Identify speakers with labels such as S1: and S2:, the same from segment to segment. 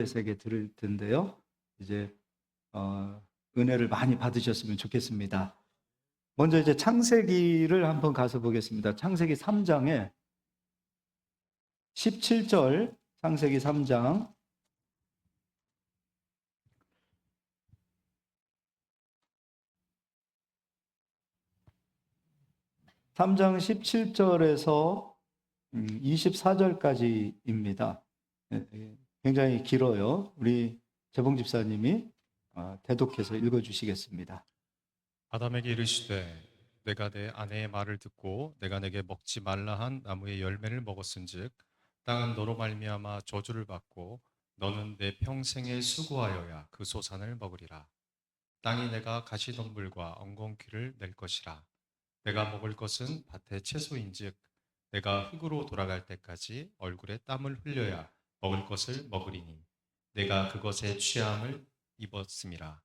S1: 세계 들을 텐데요. 이제 은혜를 많이 받으셨으면 좋겠습니다. 먼저 이제 창세기를 한번 가서 보겠습니다. 창세기 3장에 17절, 창세기 3장 17절에서 24절까지입니다. 굉장히 길어요. 우리 재봉 집사님이 대독해서 읽어주시겠습니다.
S2: 아담에게 이르시되 내가 내 아내의 말을 듣고 내가 내게 먹지 말라 한 나무의 열매를 먹었은즉 땅은 너로 말미암아 저주를 받고 너는 내 평생에 수고하여야 그 소산을 먹으리라. 땅이 내가 가시덤불과 엉겅퀴를 낼 것이라. 내가 먹을 것은 밭의 채소인즉 내가 흙으로 돌아갈 때까지 얼굴에 땀을 흘려야 먹을 것을 먹으리니 내가 그것의 취함을 입었음이라.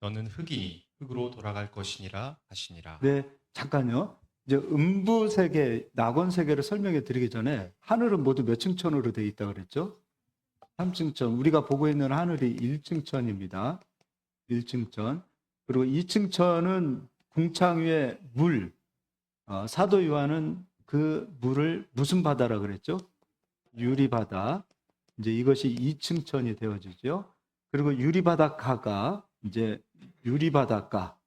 S2: 너는 흙이니 흙으로 돌아갈 것이니라 하시니라.
S1: 네, 잠깐요. 이제 음부 세계, 낙원 세계를 설명해 드리기 전에 하늘은 모두 몇 층천으로 되어 있다고 그랬죠? 3층천. 우리가 보고 있는 하늘이 1층천입니다. 1층천. 그리고 2층천은 궁창 위에 물. 사도 요한은 그 물을 무슨 바다라 그랬죠? 유리바다. 이제 이것이 2층천이 되어지죠. 그리고 유리바닷가가 이제 유리바닷가.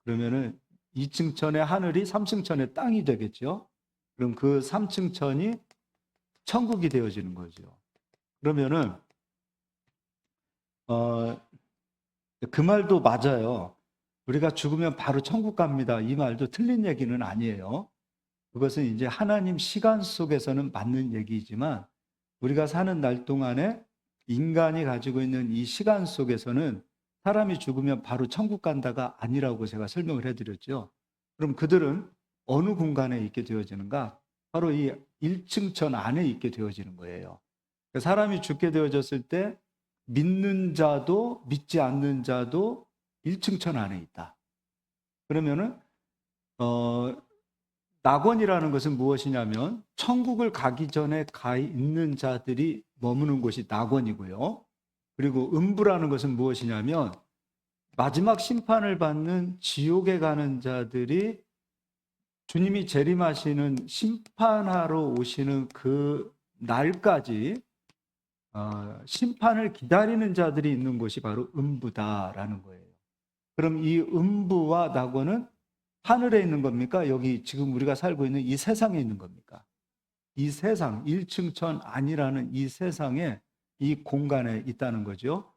S1: 그러면은 2층천의 하늘이 3층천의 땅이 되겠죠. 그럼 그 3층천이 천국이 되어지는 거죠. 그러면은 그 말도 맞아요. 우리가 죽으면 바로 천국 갑니다. 이 말도 틀린 얘기는 아니에요. 그것은 이제 하나님 시간 속에서는 맞는 얘기이지만 우리가 사는 날 동안에 인간이 가지고 있는 이 시간 속에서는 사람이 죽으면 바로 천국 간다가 아니라고 제가 설명을 해드렸죠. 그럼 그들은 어느 공간에 있게 되어지는가? 바로 이 1층천 안에 있게 되어지는 거예요. 사람이 죽게 되어졌을 때 믿는 자도 믿지 않는 자도 1층천 안에 있다. 그러면은 낙원이라는 것은 무엇이냐면 천국을 가기 전에 가 있는 자들이 머무는 곳이 낙원이고요. 그리고 음부라는 것은 무엇이냐면 마지막 심판을 받는 지옥에 가는 자들이 주님이 재림하시는 심판하러 오시는 그 날까지 심판을 기다리는 자들이 있는 곳이 바로 음부다라는 거예요. 그럼 이 음부와 낙원은 하늘에 있는 겁니까? 여기 지금 우리가 살고 있는 이 세상에 있는 겁니까? 이 세상, 1층천 아니라는 이 세상에 이 공간에 있다는 거죠.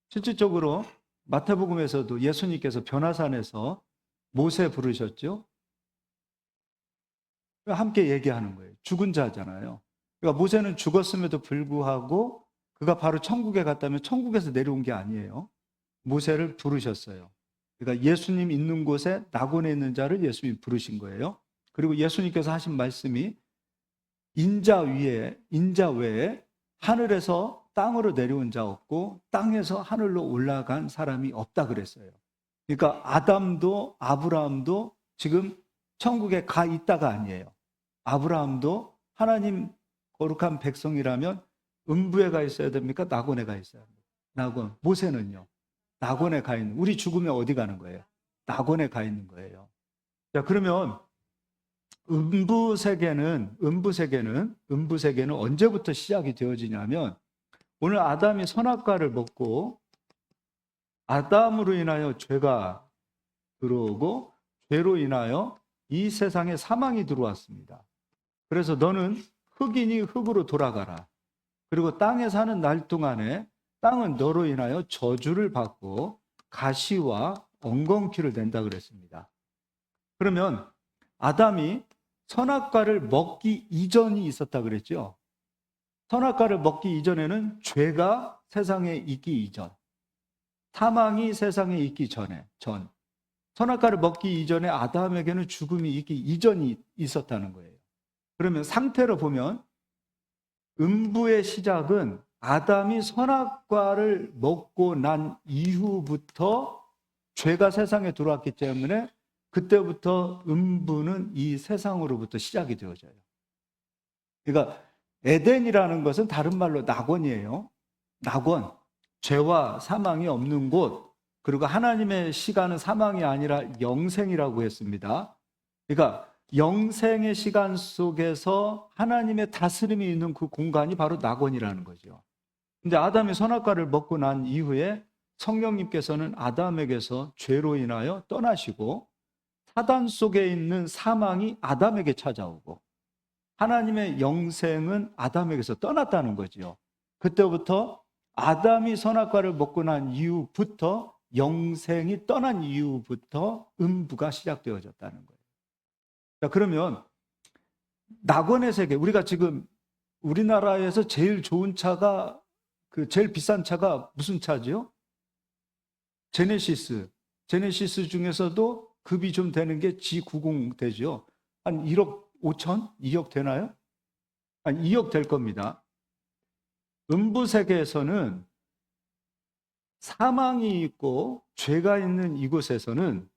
S1: 실질적으로 마태복음에서도 예수님께서 변화산에서 모세 부르셨죠. 함께 얘기하는 거예요. 죽은 자잖아요. 그러니까 모세는 죽었음에도 불구하고 그가 바로 천국에 갔다면 천국에서 내려온 게 아니에요. 모세를 부르셨어요. 그러니까 예수님 있는 곳에 낙원에 있는 자를 예수님이 부르신 거예요. 그리고 예수님께서 하신 말씀이 인자 외에 하늘에서 땅으로 내려온 자 없고 땅에서 하늘로 올라간 사람이 없다 그랬어요. 그러니까 아담도 아브라함도 지금 천국에 가 있다가 아니에요. 아브라함도 하나님 거룩한 백성이라면 음부에 가 있어야 됩니까? 낙원에 가 있어야 됩니까? 낙원. 모세는요. 낙원에 가 있는. 우리 죽으면 어디 가는 거예요? 낙원에 가 있는 거예요. 자, 그러면 음부 세계는 언제부터 시작이 되어지냐면 오늘 아담이 선악과를 먹고 아담으로 인하여 죄가 들어오고 죄로 인하여 이 세상에 사망이 들어왔습니다. 그래서 너는 흙이니 흙으로 돌아가라. 그리고 땅에 사는 날 동안에 땅은 너로 인하여 저주를 받고 가시와 엉겅퀴를 낸다 그랬습니다. 그러면 아담이 선악과를 먹기 이전이 있었다 그랬죠. 선악과를 먹기 이전에는 죄가 세상에 있기 이전, 사망이 세상에 있기 전에 선악과를 먹기 이전에 아담에게는 죽음이 있기 이전이 있었다는 거예요. 그러면 상태로 보면 음부의 시작은 아담이 선악과를 먹고 난 이후부터 죄가 세상에 들어왔기 때문에 그때부터 음부는 이 세상으로부터 시작이 되어져요. 그러니까 에덴이라는 것은 다른 말로 낙원이에요. 낙원. 죄와 사망이 없는 곳, 그리고 하나님의 시간은 사망이 아니라 영생이라고 했습니다. 그러니까 영생의 시간 속에서 하나님의 다스림이 있는 그 공간이 바로 낙원이라는 거죠. 근데 아담이 선악과를 먹고 난 이후에 성령님께서는 아담에게서 죄로 인하여 떠나시고 사단 속에 있는 사망이 아담에게 찾아오고 하나님의 영생은 아담에게서 떠났다는 거죠. 그때부터 아담이 선악과를 먹고 난 이후부터 영생이 떠난 이후부터 음부가 시작되어졌다는 거예요. 자, 그러면 낙원의 세계, 우리가 지금 우리나라에서 제일 좋은 차가 제일 비싼 차가 무슨 차죠? 제네시스. 제네시스 중에서도 급이 좀 되는 게 G90 되죠. 한 1억 5천? 2억 되나요? 한 2억 될 겁니다. 음부 세계에서는 사망이 있고 죄가 있는 이곳에서는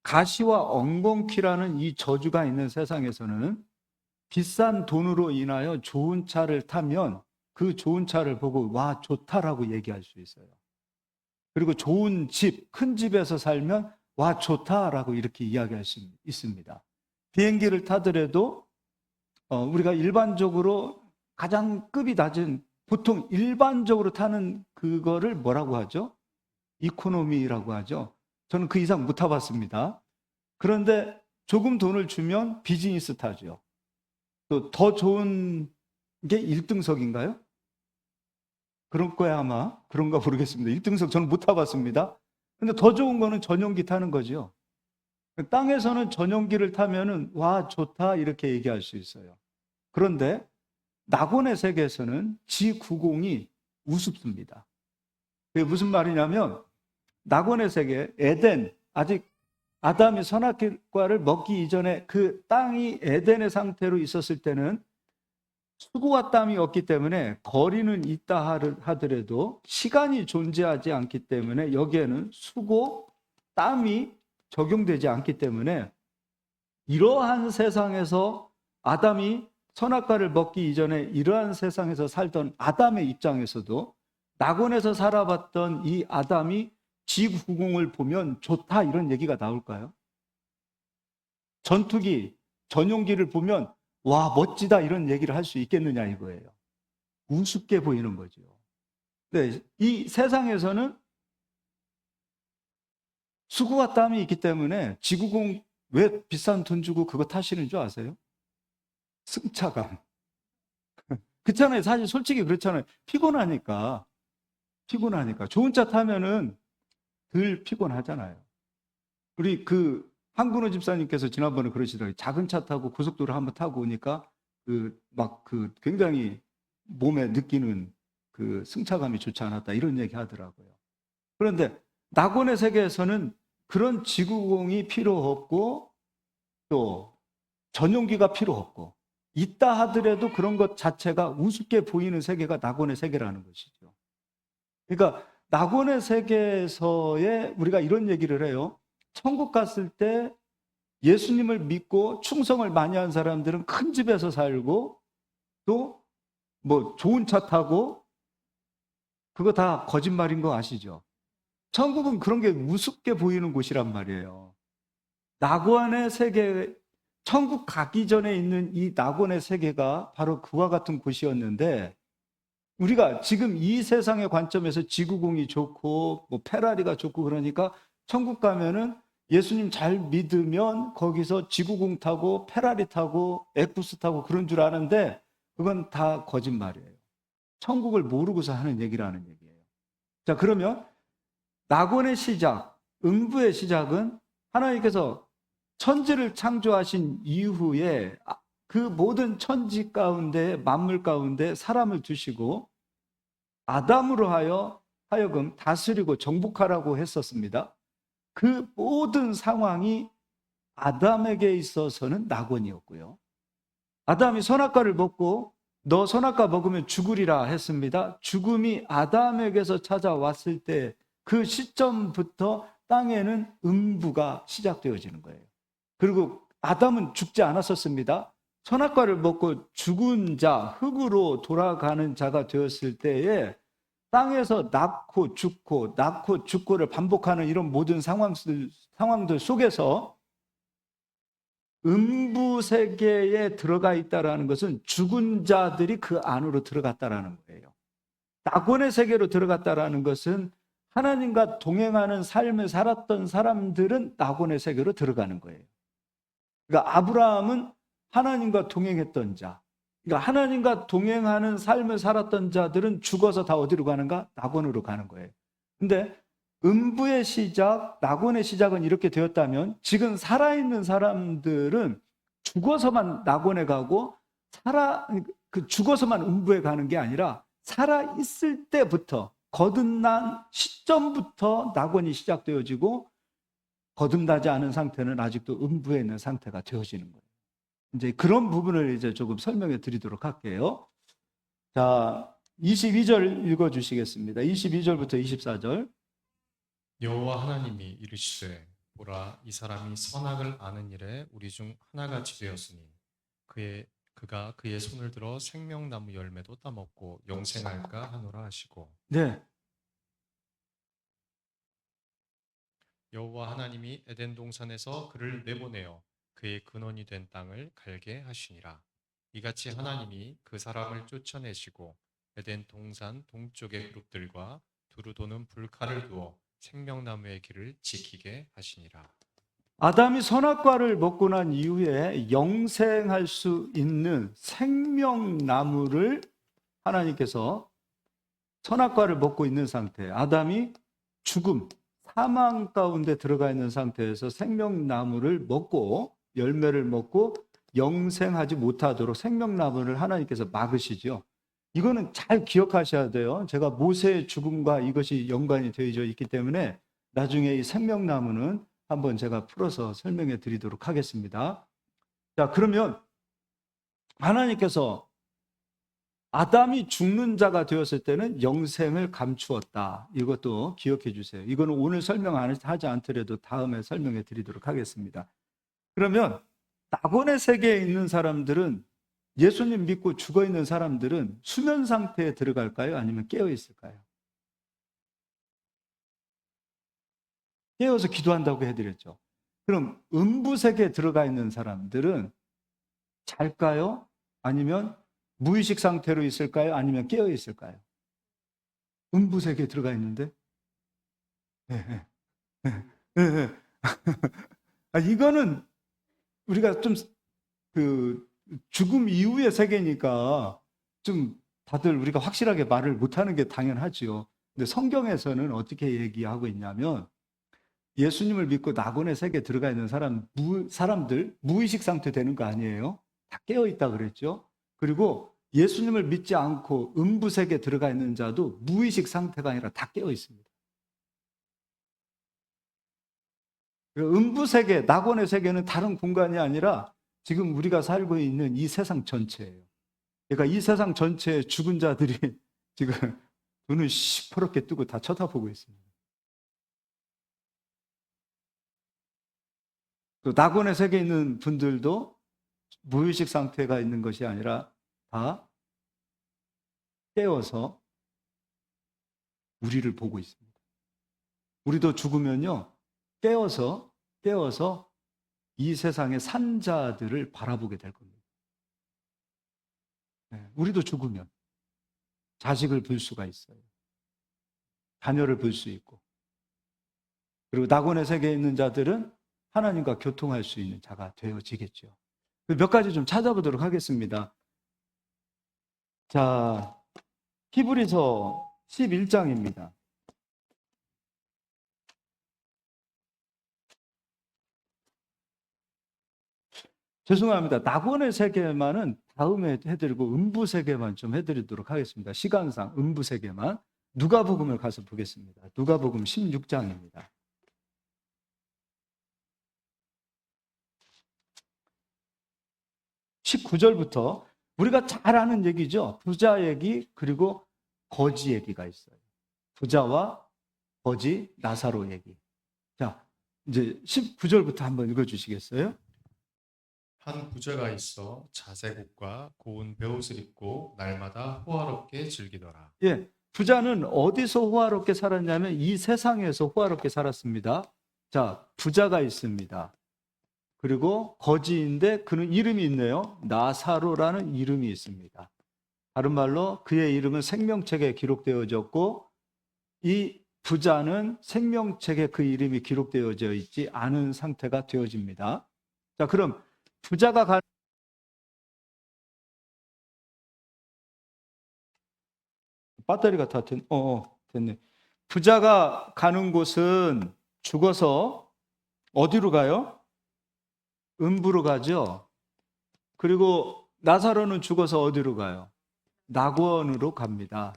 S1: 가시와 엉겅퀴라는 이 저주가 있는 세상에서는 비싼 돈으로 인하여 좋은 차를 타면 그 좋은 차를 보고 와 좋다라고 얘기할 수 있어요. 그리고 좋은 집, 큰 집에서 살면 와 좋다라고 이렇게 이야기할 수 있습니다. 비행기를 타더라도 우리가 일반적으로 가장 급이 낮은 보통 일반적으로 타는 그거를 뭐라고 하죠? 이코노미라고 하죠. 저는 그 이상 못 타봤습니다. 그런데 조금 돈을 주면 비즈니스 타죠. 또 더 좋은 게 1등석인가요? 그럴 거야 아마. 그런가 모르겠습니다. 1등석 저는 못 타봤습니다. 근데 더 좋은 거는 전용기 타는 거죠. 땅에서는 전용기를 타면은 와 좋다 이렇게 얘기할 수 있어요. 그런데 낙원의 세계에서는 G90이 우습습니다. 그게 무슨 말이냐면 낙원의 세계 에덴, 아직 아담이 선악과를 먹기 이전에 그 땅이 에덴의 상태로 있었을 때는 수고와 땀이 없기 때문에 거리는 있다 하더라도 시간이 존재하지 않기 때문에 여기에는 수고, 땀이 적용되지 않기 때문에 이러한 세상에서 아담이 선악과를 먹기 이전에 이러한 세상에서 살던 아담의 입장에서도 낙원에서 살아봤던 이 아담이 G90을 보면 좋다 이런 얘기가 나올까요? 전투기, 전용기를 보면 와 멋지다 이런 얘기를 할 수 있겠느냐 이거예요. 우습게 보이는 거죠. 네, 이 세상에서는 수고와 땀이 있기 때문에 G90 왜 비싼 돈 주고 그거 타시는 줄 아세요? 승차감. 그렇잖아요. 사실 솔직히 그렇잖아요. 피곤하니까 좋은 차 타면은 덜 피곤하잖아요. 우리 한근호 집사님께서 지난번에 그러시더라고요. 작은 차 타고 고속도로 한번 타고 오니까 굉장히 몸에 느끼는 그 승차감이 좋지 않았다 이런 얘기 하더라고요. 그런데 낙원의 세계에서는 그런 지구공이 필요 없고 또 전용기가 필요 없고 있다 하더라도 그런 것 자체가 우습게 보이는 세계가 낙원의 세계라는 것이죠. 그러니까 낙원의 세계에서의 우리가 이런 얘기를 해요. 천국 갔을 때 예수님을 믿고 충성을 많이 한 사람들은 큰 집에서 살고 또 뭐 좋은 차 타고 그거 다 거짓말인 거 아시죠? 천국은 그런 게 우습게 보이는 곳이란 말이에요. 낙원의 세계, 천국 가기 전에 있는 이 낙원의 세계가 바로 그와 같은 곳이었는데 우리가 지금 이 세상의 관점에서 지구공이 좋고 뭐 페라리가 좋고 그러니까 천국 가면은 예수님 잘 믿으면 거기서 지구공 타고 페라리 타고 에쿠스 타고 그런 줄 아는데 그건 다 거짓말이에요. 천국을 모르고서 하는 얘기라는 얘기예요. 자, 그러면 낙원의 시작, 음부의 시작은 하나님께서 천지를 창조하신 이후에 그 모든 천지 가운데 만물 가운데 사람을 두시고 아담으로 하여금 다스리고 정복하라고 했었습니다. 그 모든 상황이 아담에게 있어서는 낙원이었고요. 아담이 선악과를 먹고 너 선악과 먹으면 죽으리라 했습니다. 죽음이 아담에게서 찾아왔을 때 그 시점부터 땅에는 음부가 시작되어지는 거예요. 그리고 아담은 죽지 않았었습니다. 선악과를 먹고 죽은 자, 흙으로 돌아가는 자가 되었을 때에 땅에서 낳고 죽고를 반복하는 이런 모든 상황들 속에서 음부 세계에 들어가 있다라는 것은 죽은 자들이 그 안으로 들어갔다라는 거예요. 낙원의 세계로 들어갔다라는 것은 하나님과 동행하는 삶을 살았던 사람들은 낙원의 세계로 들어가는 거예요. 그러니까 아브라함은 하나님과 동행했던 자, 그러니까 하나님과 동행하는 삶을 살았던 자들은 죽어서 다 어디로 가는가? 낙원으로 가는 거예요. 근데 음부의 시작, 낙원의 시작은 이렇게 되었다면 지금 살아있는 사람들은 죽어서만 낙원에 가고 죽어서만 음부에 가는 게 아니라 살아있을 때부터 거듭난 시점부터 낙원이 시작되어지고 거듭나지 않은 상태는 아직도 음부에 있는 상태가 되어지는 거예요. 이제 그런 부분을 이제 조금 설명해 드리도록 할게요. 자, 22절 읽어 주시겠습니다. 22절부터 24절.
S2: 여호와 하나님이 이르시되 보라 이 사람이 선악을 아는 일에 우리 중 하나같이 되었으니 그가 그의 손을 들어 생명나무 열매도 따먹고 영생할까 하노라 하시고
S1: 네.
S2: 여호와 하나님이 에덴 동산에서 그를 내보내어 그의 근원이 된 땅을 갈게 하시니라. 이같이 하나님이 그 사람을 쫓아내시고 에덴 동산 동쪽의 그룹들과 두루 도는 불칼을 두어 생명나무의 길을 지키게 하시니라.
S1: 아담이 선악과를 먹고 난 이후에 영생할 수 있는 생명나무를 하나님께서 선악과를 먹고 있는 상태, 아담이 죽음, 사망 가운데 들어가 있는 상태에서 생명나무를 먹고 열매를 먹고 영생하지 못하도록 생명나무를 하나님께서 막으시죠. 이거는 잘 기억하셔야 돼요. 제가 모세의 죽음과 이것이 연관이 되어 있기 때문에 나중에 이 생명나무는 한번 제가 풀어서 설명해 드리도록 하겠습니다. 자, 그러면 하나님께서 아담이 죽는 자가 되었을 때는 영생을 감추었다. 이것도 기억해 주세요. 이거는 오늘 설명하지 않더라도 다음에 설명해 드리도록 하겠습니다. 그러면 낙원의 세계에 있는 사람들은, 예수님 믿고 죽어 있는 사람들은 수면 상태에 들어갈까요? 아니면 깨어 있을까요? 깨어서 기도한다고 해드렸죠. 그럼 음부 세계에 들어가 있는 사람들은 잘까요? 아니면 무의식 상태로 있을까요? 아니면 깨어 있을까요? 음부 세계에 들어가 있는데? 네, 네, 네, 네. 이거는 우리가 좀 죽음 이후의 세계니까 좀 다들 우리가 확실하게 말을 못하는 게 당연하지요. 근데 성경에서는 어떻게 얘기하고 있냐면 예수님을 믿고 낙원의 세계에 들어가 있는 사람들 무의식 상태 되는 거 아니에요? 다 깨어 있다 그랬죠. 그리고 예수님을 믿지 않고 음부 세계에 들어가 있는 자도 무의식 상태가 아니라 다 깨어 있습니다. 음부 세계, 낙원의 세계는 다른 공간이 아니라 지금 우리가 살고 있는 이 세상 전체예요. 그러니까 이 세상 전체에 죽은 자들이 지금 눈을 시퍼렇게 뜨고 다 쳐다보고 있습니다. 또 낙원의 세계에 있는 분들도 무의식 상태가 있는 것이 아니라 다 깨어서 우리를 보고 있습니다. 우리도 죽으면요, 깨어서 이 세상의 산자들을 바라보게 될 겁니다. 네, 우리도 죽으면 자식을 볼 수가 있어요. 자녀를 볼 수 있고. 그리고 낙원의 세계에 있는 자들은 하나님과 교통할 수 있는 자가 되어지겠죠. 몇 가지 좀 찾아보도록 하겠습니다. 자, 히브리서 11장입니다. 죄송합니다. 낙원의 세계만은 다음에 해드리고 음부 세계만 좀 해드리도록 하겠습니다. 시간상 음부 세계만. 누가복음을 가서 보겠습니다. 누가복음 16장입니다. 19절부터 우리가 잘 아는 얘기죠. 부자 얘기 그리고 거지 얘기가 있어요. 부자와 거지 나사로 얘기. 자, 이제 19절부터 한번 읽어주시겠어요?
S2: 한 부자가 있어 자색 옷과 고운 베옷을 입고 날마다 호화롭게 즐기더라.
S1: 예, 부자는 어디서 호화롭게 살았냐면 이 세상에서 호화롭게 살았습니다. 자, 부자가 있습니다. 그리고 거지인데 그는 이름이 있네요. 나사로라는 이름이 있습니다. 다른 말로 그의 이름은 생명책에 기록되어졌고 이 부자는 생명책에 그 이름이 기록되어져 있지 않은 상태가 되어집니다. 자, 그럼 부자가 가는 배터리가 다 됐네. 부자가 가는 곳은 죽어서 어디로 가요? 음부로 가죠. 그리고 나사로는 죽어서 어디로 가요? 낙원으로 갑니다.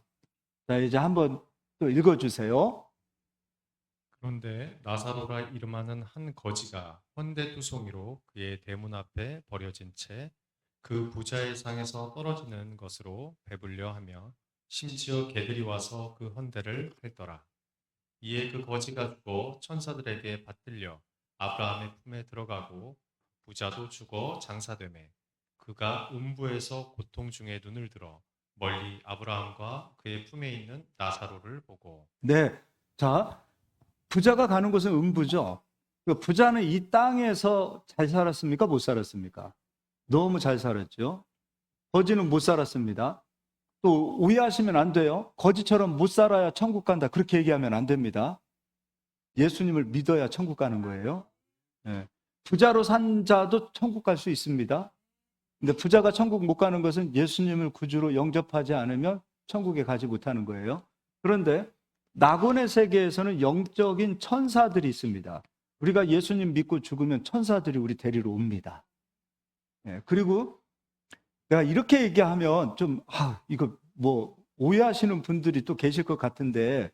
S1: 자, 이제 한번 또 읽어주세요.
S2: 그런데 나사로라 이름하는 한 거지가 헌데투송이로 그의 대문 앞에 버려진 채 그 부자의 상에서 떨어지는 것으로 배불려 하며 심지어 개들이 와서 그 헌대를 핥더라. 이에 그 거지가 죽어 천사들에게 받들려 아브라함의 품에 들어가고 부자도 죽어 장사되매 그가 음부에서 고통 중에 눈을 들어 멀리 아브라함과 그의 품에 있는 나사로를 보고.
S1: 네. 자, 부자가 가는 곳은 음부죠. 그 부자는 이 땅에서 잘 살았습니까? 못 살았습니까? 너무 잘 살았죠. 거지는 못 살았습니다. 또 오해하시면 안 돼요. 거지처럼 못 살아야 천국 간다. 그렇게 얘기하면 안 됩니다. 예수님을 믿어야 천국 가는 거예요. 예. 부자로 산 자도 천국 갈 수 있습니다. 근데 부자가 천국 못 가는 것은 예수님을 구주로 영접하지 않으면 천국에 가지 못하는 거예요. 그런데 낙원의 세계에서는 영적인 천사들이 있습니다. 우리가 예수님 믿고 죽으면 천사들이 우리 데리러 옵니다. 예. 그리고 내가 이렇게 얘기하면 좀 이거 뭐 오해하시는 분들이 또 계실 것 같은데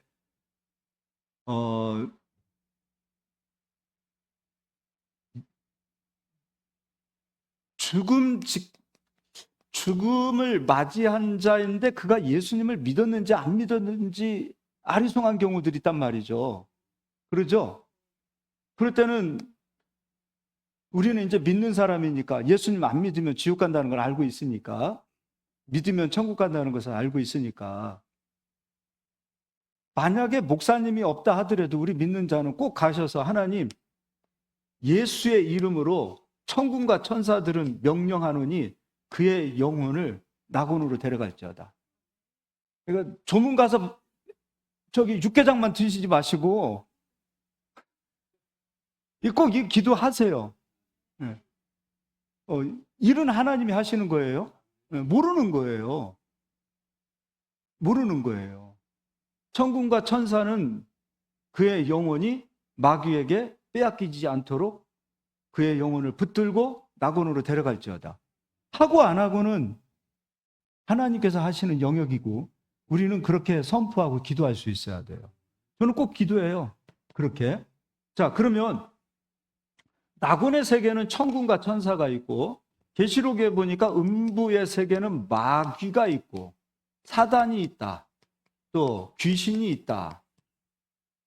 S1: 죽음을 맞이한 자인데 그가 예수님을 믿었는지 안 믿었는지 아리송한 경우들이 있단 말이죠. 그러죠? 그럴 때는 우리는 이제 믿는 사람이니까 예수님 안 믿으면 지옥 간다는 걸 알고 있으니까 믿으면 천국 간다는 것을 알고 있으니까 만약에 목사님이 없다 하더라도 우리 믿는 자는 꼭 가셔서 하나님 예수의 이름으로 천군과 천사들은 명령하노니 그의 영혼을 낙원으로 데려갈지어다. 그러니까 조문 가서 저기 육개장만 드시지 마시고 꼭 기도하세요. 일은 하나님이 하시는 거예요. 모르는 거예요. 모르는 거예요. 천군과 천사는 그의 영혼이 마귀에게 빼앗기지 않도록 그의 영혼을 붙들고 낙원으로 데려갈지어다. 하고 안 하고는 하나님께서 하시는 영역이고 우리는 그렇게 선포하고 기도할 수 있어야 돼요. 저는 꼭 기도해요. 그렇게. 자, 그러면 낙원의 세계는 천군과 천사가 있고 계시록에 보니까 음부의 세계는 마귀가 있고 사단이 있다. 또 귀신이 있다.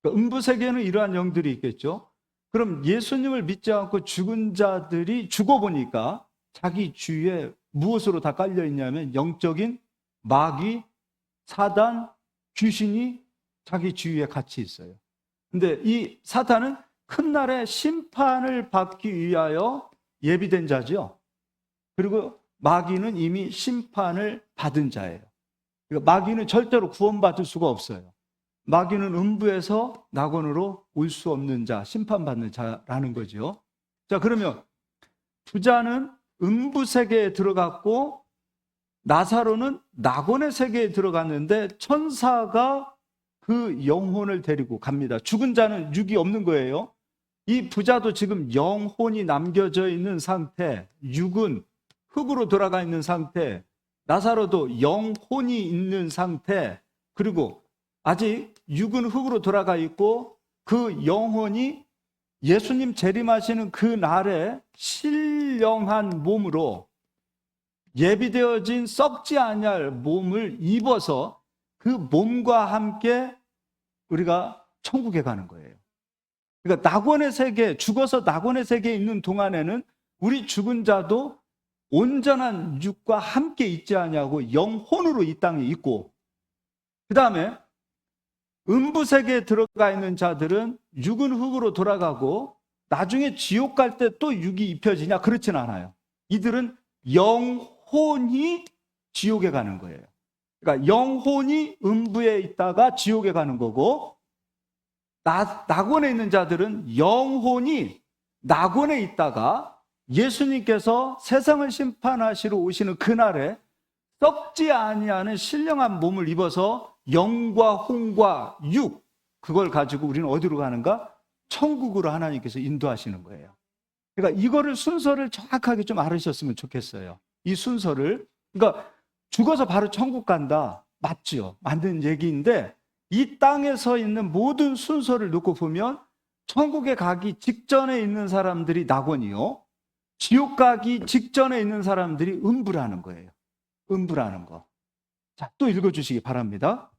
S1: 그러니까 음부 세계는 이러한 영들이 있겠죠. 그럼 예수님을 믿지 않고 죽은 자들이 죽어보니까 자기 주위에 무엇으로 다 깔려 있냐면 영적인 마귀, 사단, 귀신이 자기 주위에 같이 있어요. 근데 이 사탄은 큰 날에 심판을 받기 위하여 예비된 자죠. 그리고 마귀는 이미 심판을 받은 자예요. 그러니까 마귀는 절대로 구원받을 수가 없어요. 마귀는 음부에서 낙원으로 올 수 없는 자, 심판받는 자라는 거죠. 자, 그러면 부자는 음부 세계에 들어갔고 나사로는 낙원의 세계에 들어갔는데 천사가 그 영혼을 데리고 갑니다. 죽은 자는 육이 없는 거예요. 이 부자도 지금 영혼이 남겨져 있는 상태, 육은 흙으로 돌아가 있는 상태, 나사로도 영혼이 있는 상태, 그리고 아직 육은 흙으로 돌아가 있고 그 영혼이 예수님 재림하시는 그 날에 신령한 몸으로 예비되어진 썩지 아니할 몸을 입어서 그 몸과 함께 우리가 천국에 가는 거예요. 그러니까 낙원의 세계, 죽어서 낙원의 세계에 있는 동안에는 우리 죽은 자도 온전한 육과 함께 있지 아니하고 영혼으로 이 땅에 있고 그 다음에 음부세계에 들어가 있는 자들은 육은 흙으로 돌아가고 나중에 지옥 갈 때 또 육이 입혀지냐? 그렇진 않아요. 이들은 영혼이 지옥에 가는 거예요. 그러니까 영혼이 음부에 있다가 지옥에 가는 거고, 낙원에 있는 자들은 영혼이 낙원에 있다가 예수님께서 세상을 심판하시러 오시는 그날에 썩지 아니하는 신령한 몸을 입어서 영과 혼과 육, 그걸 가지고 우리는 어디로 가는가? 천국으로 하나님께서 인도하시는 거예요. 그러니까 이거를 순서를 정확하게 좀 알으셨으면 좋겠어요. 이 순서를. 그러니까 죽어서 바로 천국 간다. 맞죠? 맞는 얘기인데 이 땅에 서 있는 모든 순서를 놓고 보면 천국에 가기 직전에 있는 사람들이 낙원이요. 지옥 가기 직전에 있는 사람들이 음부라는 거예요. 음부라는 거. 자, 또 읽어주시기 바랍니다.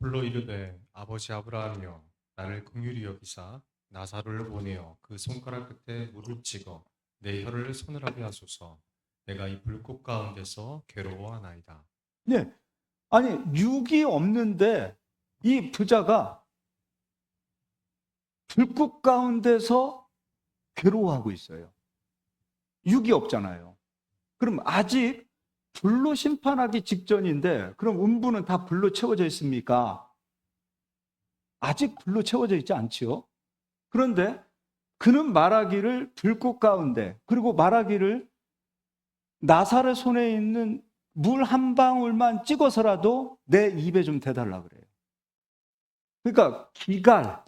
S2: 불러 이르되 아버지 아브라함이여 나를 긍휼히 여기사 나사로를 보내어 그 손가락 끝에 물을 찍어 내 혀를 서늘하게 하소서. 내가 이 불꽃 가운데서 괴로워하나이다.
S1: 네. 아니, 육이 없는데 이 부자가 불꽃 가운데서 괴로워하고 있어요. 육이 없잖아요. 그럼 아직 불로 심판하기 직전인데 그럼 음부는 다 불로 채워져 있습니까? 아직 불로 채워져 있지 않지요. 그런데 그는 말하기를 불꽃 가운데, 그리고 말하기를 나사렛 손에 있는 물 한 방울만 찍어서라도 내 입에 좀 대달라 그래요. 그러니까 기갈,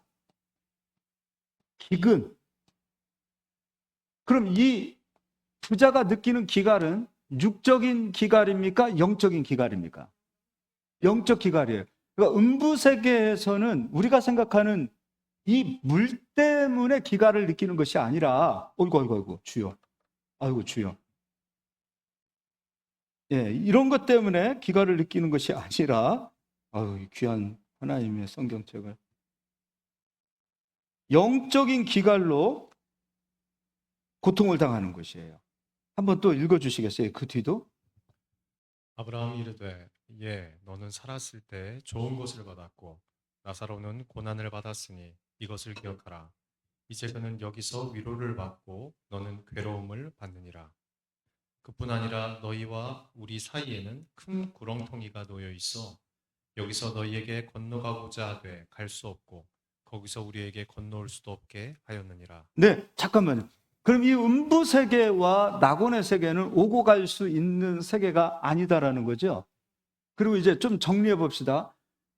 S1: 기근. 그럼 이 부자가 느끼는 기갈은 육적인 기갈입니까? 영적인 기갈입니까? 영적 기갈이에요. 그러니까 음부 세계에서는 우리가 생각하는 이 물 때문에 기갈을 느끼는 것이 아니라, 어이구, 주여. 아이고, 주여. 예, 이런 것 때문에 기갈을 느끼는 것이 아니라, 아유, 귀한 하나님의 성경책을. 영적인 기갈로 고통을 당하는 것이에요. 한번 또 읽어주시겠어요? 그 뒤도?
S2: 아브라함이 이르되 예 너는 살았을 때 좋은 것을 받았고 나사로는 고난을 받았으니 이것을 기억하라. 이제 그는 여기서 위로를 받고 너는 괴로움을 받느니라. 그뿐 아니라 너희와 우리 사이에는 큰 구렁텅이가 놓여 있어 여기서 너희에게 건너가고자 하되 갈 수 없고 거기서 우리에게 건너올 수도 없게 하였느니라.
S1: 네, 잠깐만요. 그럼 이 음부 세계와 낙원의 세계는 오고 갈 수 있는 세계가 아니다라는 거죠. 그리고 이제 좀 정리해 봅시다.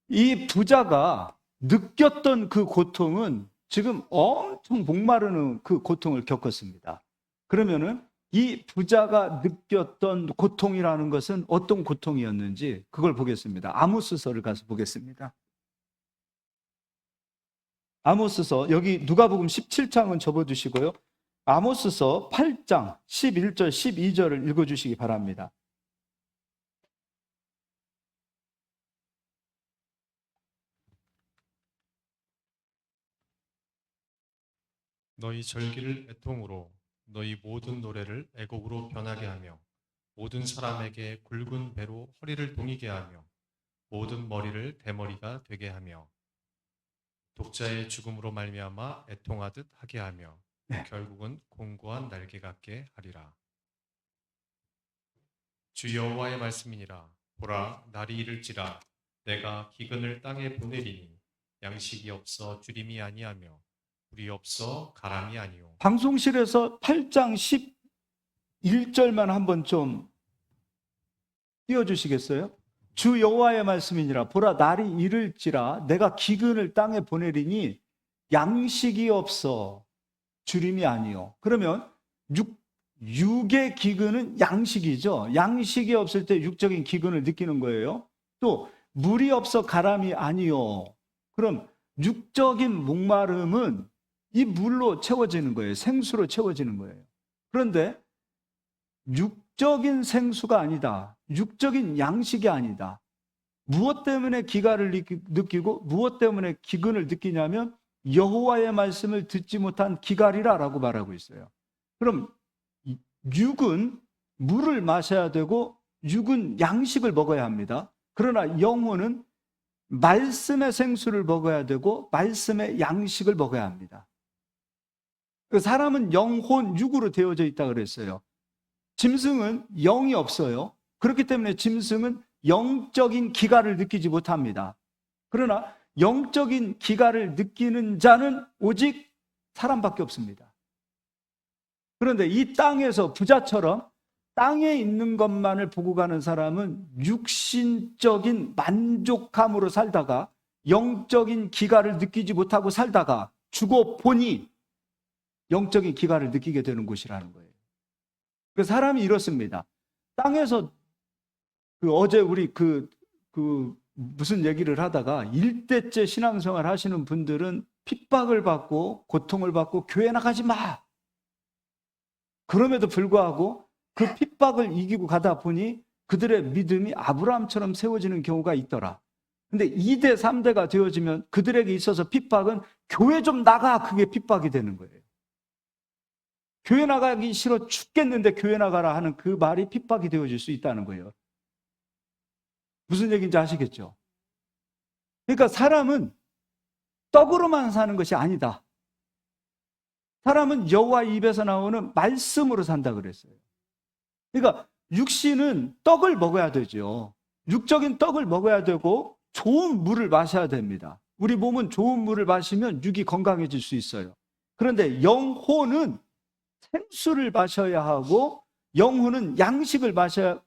S1: 이 부자가 느꼈던 그 고통은 지금 엄청 목마르는 그 고통을 겪었습니다. 그러면은 이 부자가 느꼈던 고통이라는 것은 어떤 고통이었는지 그걸 보겠습니다. 아모스서를 가서 보겠습니다. 아모스서, 여기 누가복음 17장은 접어주시고요. 아모스서 8장 11절 12절을 읽어주시기 바랍니다.
S2: 너희 절기를 애통으로 너희 모든 노래를 애곡으로 변하게 하며 모든 사람에게 굵은 배로 허리를 동이게 하며 모든 머리를 대머리가 되게 하며 독자의 죽음으로 말미암아 애통하듯 하게 하며
S1: 네.
S2: 결국은 공고한 날개 같게 하리라. 주 여호와의 말씀이니라. 보라 날이 이를지라 내가 기근을 땅에 보내리니 양식이 없어 주림이 아니하며 불이 없어 가람이 아니오.
S1: 방송실에서 8장 11절만 한번 좀 띄워주시겠어요? 주 여호와의 말씀이니라. 보라 날이 이를지라 내가 기근을 땅에 보내리니 양식이 없어 주림이 아니요. 그러면 육의 기근은 양식이죠. 양식이 없을 때 육적인 기근을 느끼는 거예요. 또 물이 없어 가람이 아니요. 그럼 육적인 목마름은 이 물로 채워지는 거예요. 생수로 채워지는 거예요. 그런데 육적인 생수가 아니다. 육적인 양식이 아니다. 무엇 때문에 기갈을 느끼고 무엇 때문에 기근을 느끼냐면 여호와의 말씀을 듣지 못한 기갈이라라고 말하고 있어요. 그럼 육은 물을 마셔야 되고 육은 양식을 먹어야 합니다. 그러나 영혼은 말씀의 생수를 먹어야 되고 말씀의 양식을 먹어야 합니다. 그 사람은 영혼, 육으로 되어져 있다고 그랬어요. 짐승은 영이 없어요. 그렇기 때문에 짐승은 영적인 기갈을 느끼지 못합니다. 그러나 영적인 기갈을 느끼는 자는 오직 사람밖에 없습니다. 그런데 이 땅에서 부자처럼 땅에 있는 것만을 보고 가는 사람은 육신적인 만족감으로 살다가 영적인 기갈을 느끼지 못하고 살다가 죽어 보니 영적인 기갈을 느끼게 되는 곳이라는 거예요. 그 사람이 이렇습니다. 땅에서 어제 우리 무슨 얘기를 하다가 일대째 신앙생활 하시는 분들은 핍박을 받고 고통을 받고 교회 나가지 마. 그럼에도 불구하고 그 핍박을 이기고 가다 보니 그들의 믿음이 아브라함처럼 세워지는 경우가 있더라. 근데 2대, 3대가 되어지면 그들에게 있어서 핍박은 교회 좀 나가, 그게 핍박이 되는 거예요. 교회 나가기 싫어 죽겠는데 교회 나가라 하는 그 말이 핍박이 되어질 수 있다는 거예요. 무슨 얘기인지 아시겠죠? 그러니까 사람은 떡으로만 사는 것이 아니다. 사람은 여호와 입에서 나오는 말씀으로 산다 그랬어요. 그러니까 육신은 떡을 먹어야 되죠. 육적인 떡을 먹어야 되고 좋은 물을 마셔야 됩니다. 우리 몸은 좋은 물을 마시면 육이 건강해질 수 있어요. 그런데 영혼은 생수를 마셔야 하고 영혼은 양식을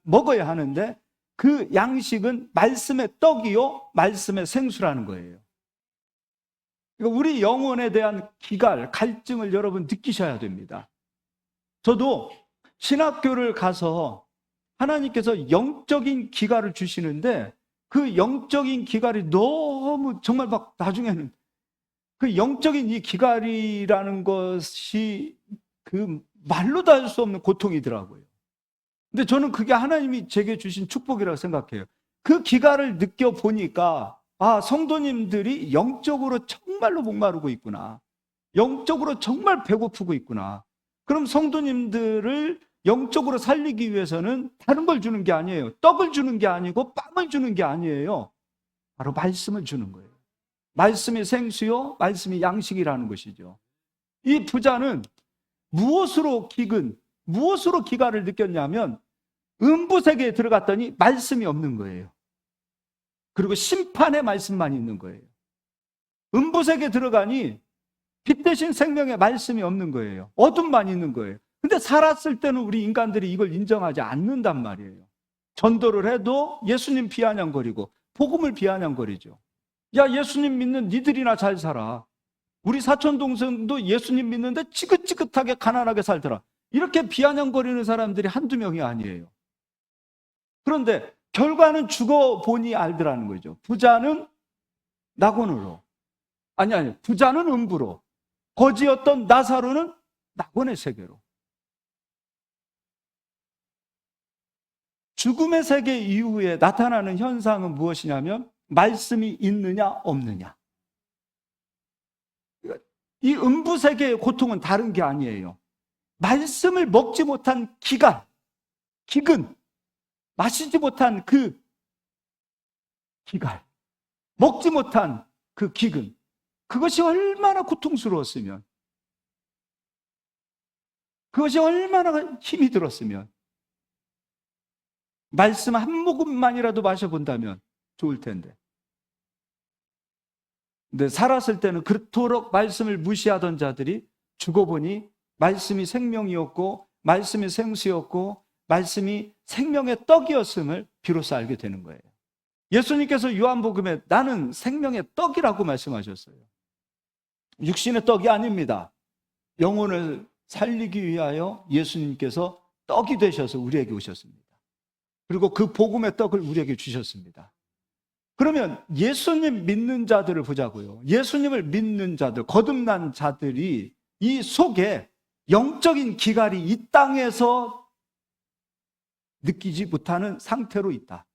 S1: 먹어야 하는데 그 양식은 말씀의 떡이요 말씀의 생수라는 거예요. 그러니까 우리 영혼에 대한 기갈, 갈증을 여러분 느끼셔야 됩니다. 저도 신학교를 가서 하나님께서 영적인 기갈을 주시는데 그 영적인 기갈이 너무 정말 막 나중에는 그 영적인 이 기갈이라는 것이 그 말로도 할 수 없는 고통이더라고요. 근데 저는 그게 하나님이 제게 주신 축복이라고 생각해요. 그 기갈을 느껴보니까 성도님들이 영적으로 정말로 목마르고 있구나. 영적으로 정말 배고프고 있구나. 그럼 성도님들을 영적으로 살리기 위해서는 다른 걸 주는 게 아니에요. 떡을 주는 게 아니고 빵을 주는 게 아니에요. 바로 말씀을 주는 거예요. 말씀이 생수요, 말씀이 양식이라는 것이죠. 이 부자는 무엇으로 기갈을 느꼈냐면 음부세계에 들어갔더니 말씀이 없는 거예요. 그리고 심판의 말씀만 있는 거예요. 음부세계에 들어가니 빛 대신 생명의 말씀이 없는 거예요. 어둠만 있는 거예요. 근데 살았을 때는 우리 인간들이 이걸 인정하지 않는단 말이에요. 전도를 해도 예수님 비아냥거리고 복음을 비아냥거리죠. 야, 예수님 믿는 니들이나 잘 살아. 우리 사촌 동생도 예수님 믿는데 지긋지긋하게 가난하게 살더라. 이렇게 비아냥거리는 사람들이 한두 명이 아니에요. 그런데 결과는 죽어보니 알더라는 거죠. 부자는 낙원으로, 부자는 음부로, 거지였던 나사로는 낙원의 세계로. 죽음의 세계 이후에 나타나는 현상은 무엇이냐면 말씀이 있느냐 없느냐. 이 음부 세계의 고통은 다른 게 아니에요. 말씀을 먹지 못한 기근, 마시지 못한 그 기갈, 먹지 못한 그 기근, 그것이 얼마나 고통스러웠으면, 그것이 얼마나 힘이 들었으면, 말씀 한 모금만이라도 마셔본다면 좋을 텐데. 근데 살았을 때는 그토록 말씀을 무시하던 자들이 죽어보니 말씀이 생명이었고 말씀이 생수였고 말씀이 생명의 떡이었음을 비로소 알게 되는 거예요. 예수님께서 요한복음에 나는 생명의 떡이라고 말씀하셨어요. 육신의 떡이 아닙니다. 영혼을 살리기 위하여 예수님께서 떡이 되셔서 우리에게 오셨습니다. 그리고 그 복음의 떡을 우리에게 주셨습니다. 그러면 예수님 믿는 자들을 보자고요. 예수님을 믿는 자들, 거듭난 자들이 이 속에 영적인 기갈이 이 땅에서 느끼지 못하는 상태로 있다.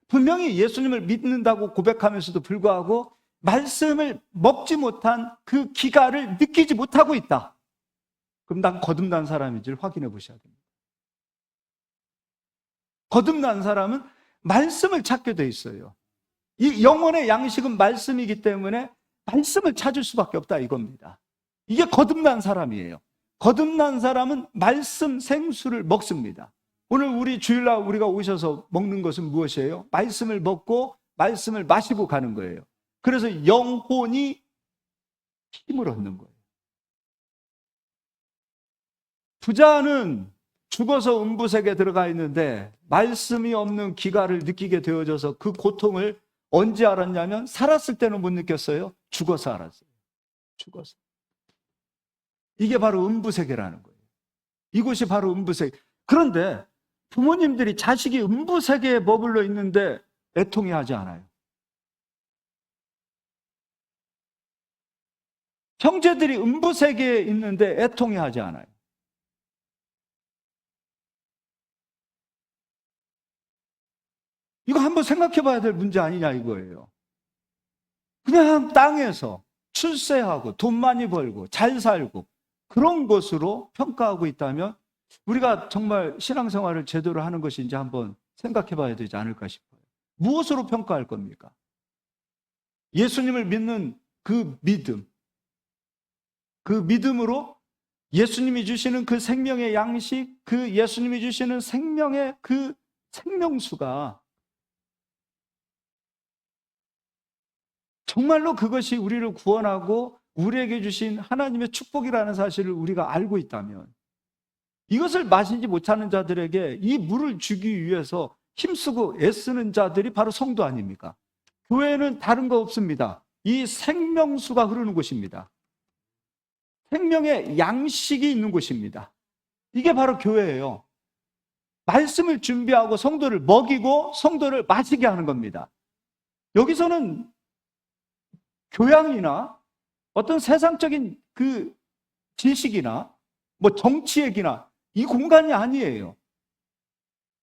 S1: 분명히 예수님을 믿는다고 고백하면서도 불구하고 말씀을 먹지 못한 그 기갈을 느끼지 못하고 있다. 그럼 난 거듭난 사람인지를 확인해 보셔야 됩니다. 거듭난 사람은 말씀을 찾게 돼 있어요. 이 영혼의 양식은 말씀이기 때문에 말씀을 찾을 수밖에 없다 이겁니다. 이게 거듭난 사람이에요. 거듭난 사람은 말씀 생수를 먹습니다. 오늘 우리 주일날 우리가 오셔서 먹는 것은 무엇이에요? 말씀을 먹고 말씀을 마시고 가는 거예요. 그래서 영혼이 힘을 얻는 거예요. 부자는 죽어서 음부색에 들어가 있는데 말씀이 없는 기갈을 느끼게 되어져서 그 고통을 언제 알았냐면 살았을 때는 못 느꼈어요. 죽어서 알았어요. 죽어서. 이게 바로 음부세계라는 거예요. 이곳이 바로 음부세계. 그런데 부모님들이 자식이 음부세계에 머물러 있는데 애통해하지 않아요. 형제들이 음부세계에 있는데 애통해하지 않아요. 이거 한번 생각해 봐야 될 문제 아니냐 이거예요. 그냥 땅에서 출세하고 돈 많이 벌고 잘 살고 그런 것으로 평가하고 있다면 우리가 정말 신앙생활을 제대로 하는 것인지 한번 생각해 봐야 되지 않을까 싶어요. 무엇으로 평가할 겁니까? 예수님을 믿는 그 믿음, 그 믿음으로 예수님이 주시는 그 생명의 양식, 그 예수님이 주시는 생명의 그 생명수가 정말로 그것이 우리를 구원하고 우리에게 주신 하나님의 축복이라는 사실을 우리가 알고 있다면 이것을 마시지 못하는 자들에게 이 물을 주기 위해서 힘쓰고 애쓰는 자들이 바로 성도 아닙니까? 교회는 다른 거 없습니다. 이 생명수가 흐르는 곳입니다. 생명의 양식이 있는 곳입니다. 이게 바로 교회예요. 말씀을 준비하고 성도를 먹이고 성도를 마시게 하는 겁니다. 여기서는 교양이나 어떤 세상적인 그 지식이나 뭐 정치 얘기나 이 공간이 아니에요.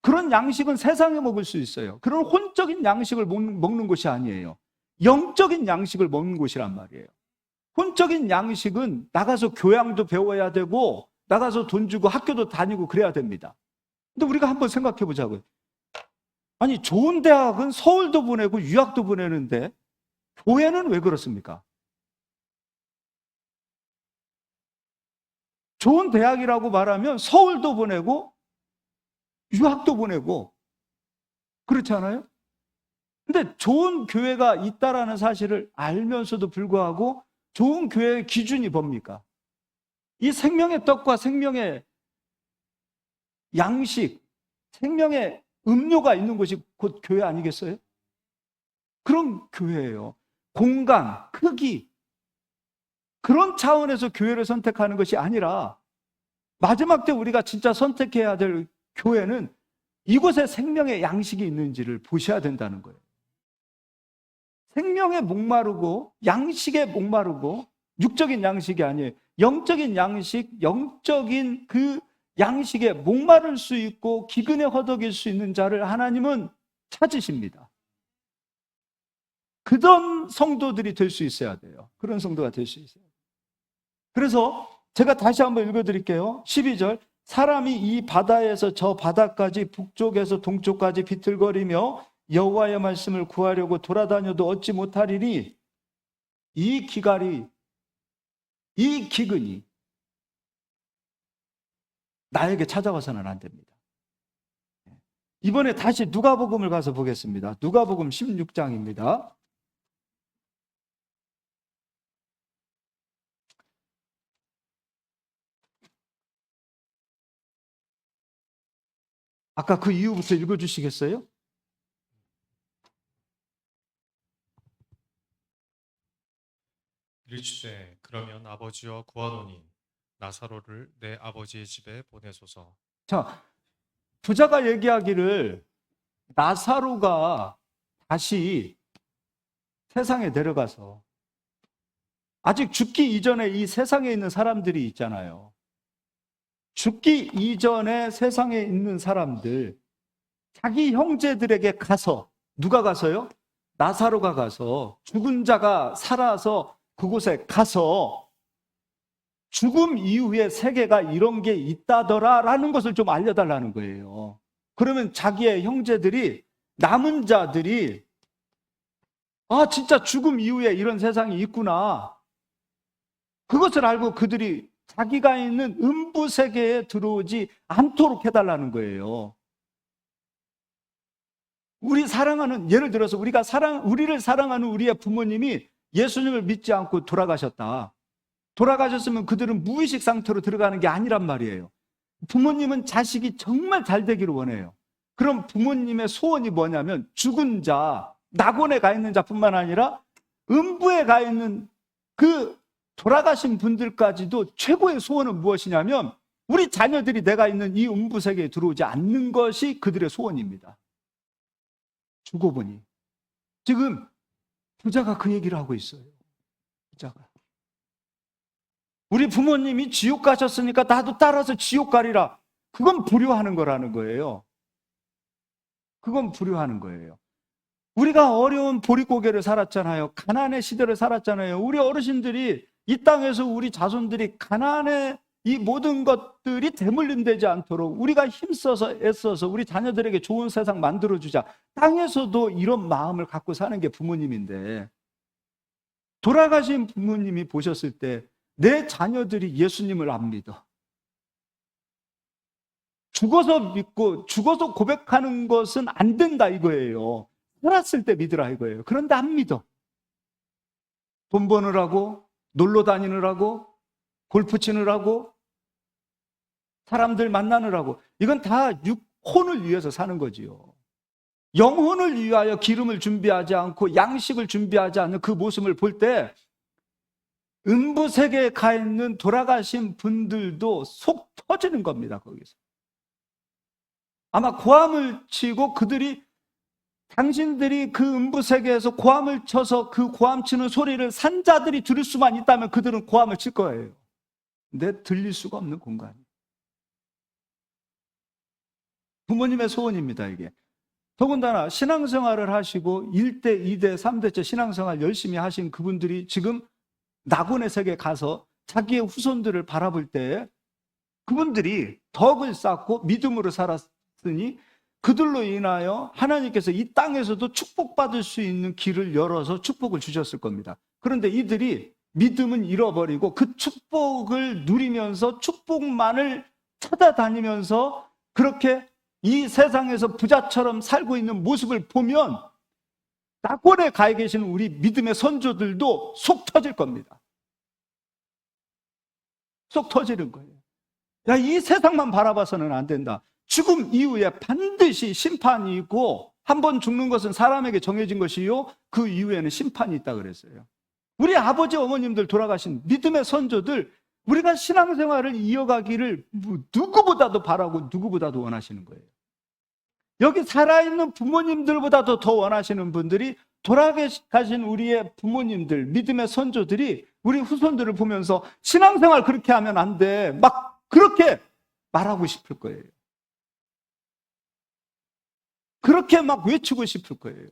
S1: 그런 양식은 세상에 먹을 수 있어요. 그런 혼적인 양식을 먹는 곳이 아니에요. 영적인 양식을 먹는 곳이란 말이에요. 혼적인 양식은 나가서 교양도 배워야 되고 나가서 돈 주고 학교도 다니고 그래야 됩니다. 근데 우리가 한번 생각해 보자고요. 아니 좋은 대학은 서울도 보내고 유학도 보내는데 교회는 왜 그렇습니까? 좋은 대학이라고 말하면 서울도 보내고 유학도 보내고 그렇지 않아요? 근데 좋은 교회가 있다라는 사실을 알면서도 불구하고 좋은 교회의 기준이 뭡니까? 이 생명의 떡과 생명의 양식, 생명의 음료가 있는 곳이 곧 교회 아니겠어요? 그런 교회예요. 공간, 크기 그런 차원에서 교회를 선택하는 것이 아니라 마지막 때 우리가 진짜 선택해야 될 교회는 이곳에 생명의 양식이 있는지를 보셔야 된다는 거예요. 생명에 목마르고 양식에 목마르고 육적인 양식이 아니에요. 영적인 양식, 영적인 그 양식에 목마를 수 있고 기근에 허덕일 수 있는 자를 하나님은 찾으십니다. 그런 성도들이 될 수 있어야 돼요. 그런 성도가 될 수 있어요. 그래서 제가 다시 한번 읽어드릴게요. 12절 사람이 이 바다에서 저 바다까지 북쪽에서 동쪽까지 비틀거리며 여호와의 말씀을 구하려고 돌아다녀도 얻지 못하리니 이 기갈이 이 기근이 나에게 찾아와서는 안 됩니다. 이번에 다시 누가복음을 가서 보겠습니다. 누가복음 16장입니다. 아까 그 이유부터 읽어주시겠어요?
S2: 이르시되 그러면 아버지여 구하노니 나사로를 내 아버지의 집에 보내소서.
S1: 자, 부자가 얘기하기를 나사로가 다시 세상에 내려가서 아직 죽기 이전에 이 세상에 있는 사람들이 있잖아요. 죽기 이전에 세상에 있는 사람들, 자기 형제들에게 가서, 누가 가서요? 나사로가 가서 죽은 자가 살아서 그곳에 가서 죽음 이후의 세계가 이런 게 있다더라라는 것을 좀 알려달라는 거예요. 그러면 자기의 형제들이 남은 자들이 진짜 죽음 이후에 이런 세상이 있구나. 그것을 알고 그들이 자기가 있는 음부 세계에 들어오지 않도록 해달라는 거예요. 예를 들어서 우리를 사랑하는 우리의 부모님이 예수님을 믿지 않고 돌아가셨다. 돌아가셨으면 그들은 무의식 상태로 들어가는 게 아니란 말이에요. 부모님은 자식이 정말 잘 되기를 원해요. 그럼 부모님의 소원이 뭐냐면 죽은 자, 낙원에 가 있는 자뿐만 아니라 음부에 가 있는 그 돌아가신 분들까지도 최고의 소원은 무엇이냐면 우리 자녀들이 내가 있는 이 음부 세계에 들어오지 않는 것이 그들의 소원입니다. 죽어 보니 지금 부자가 그 얘기를 하고 있어요. 부자가. 우리 부모님이 지옥 가셨으니까 나도 따라서 지옥 가리라. 그건 불효하는 거라는 거예요. 그건 불효하는 거예요. 우리가 어려운 보릿고개를 살았잖아요. 가난의 시대를 살았잖아요. 우리 어르신들이 이 땅에서 우리 자손들이 가난의 이 모든 것들이 대물림되지 않도록 우리가 힘써서 애써서 우리 자녀들에게 좋은 세상 만들어주자. 땅에서도 이런 마음을 갖고 사는 게 부모님인데 돌아가신 부모님이 보셨을 때 내 자녀들이 예수님을 안 믿어. 죽어서 믿고 죽어서 고백하는 것은 안 된다 이거예요. 살았을 때 믿으라 이거예요. 그런데 안 믿어. 돈 버느라고, 놀러 다니느라고, 골프 치느라고, 사람들 만나느라고. 이건 다 육혼을 위해서 사는 거지요. 영혼을 위하여 기름을 준비하지 않고 양식을 준비하지 않는 그 모습을 볼 때 음부 세계에 가 있는 돌아가신 분들도 속 터지는 겁니다. 거기서. 아마 고함을 치고 당신들이 그 음부 세계에서 고함을 쳐서 그 고함 치는 소리를 산자들이 들을 수만 있다면 그들은 고함을 칠 거예요. 근데 들릴 수가 없는 공간이. 부모님의 소원입니다, 이게. 더군다나 신앙생활을 하시고 1대, 2대, 3대째 신앙생활 열심히 하신 그분들이 지금 낙원의 세계에 가서 자기의 후손들을 바라볼 때 그분들이 덕을 쌓고 믿음으로 살았으니 그들로 인하여 하나님께서 이 땅에서도 축복받을 수 있는 길을 열어서 축복을 주셨을 겁니다. 그런데 이들이 믿음은 잃어버리고 그 축복을 누리면서 축복만을 찾아다니면서 그렇게 이 세상에서 부자처럼 살고 있는 모습을 보면 낙원에 가 계시는 우리 믿음의 선조들도 속 터질 겁니다. 속 터지는 거예요. 야, 이 세상만 바라봐서는 안 된다. 죽음 이후에 반드시 심판이 있고 한 번 죽는 것은 사람에게 정해진 것이요 그 이후에는 심판이 있다 그랬어요. 우리 아버지 어머님들 돌아가신 믿음의 선조들 우리가 신앙생활을 이어가기를 누구보다도 바라고 누구보다도 원하시는 거예요. 여기 살아있는 부모님들보다도 더 원하시는 분들이 돌아가신 우리의 부모님들, 믿음의 선조들이 우리 후손들을 보면서 신앙생활 그렇게 하면 안 돼. 막 그렇게 말하고 싶을 거예요. 그렇게 막 외치고 싶을 거예요.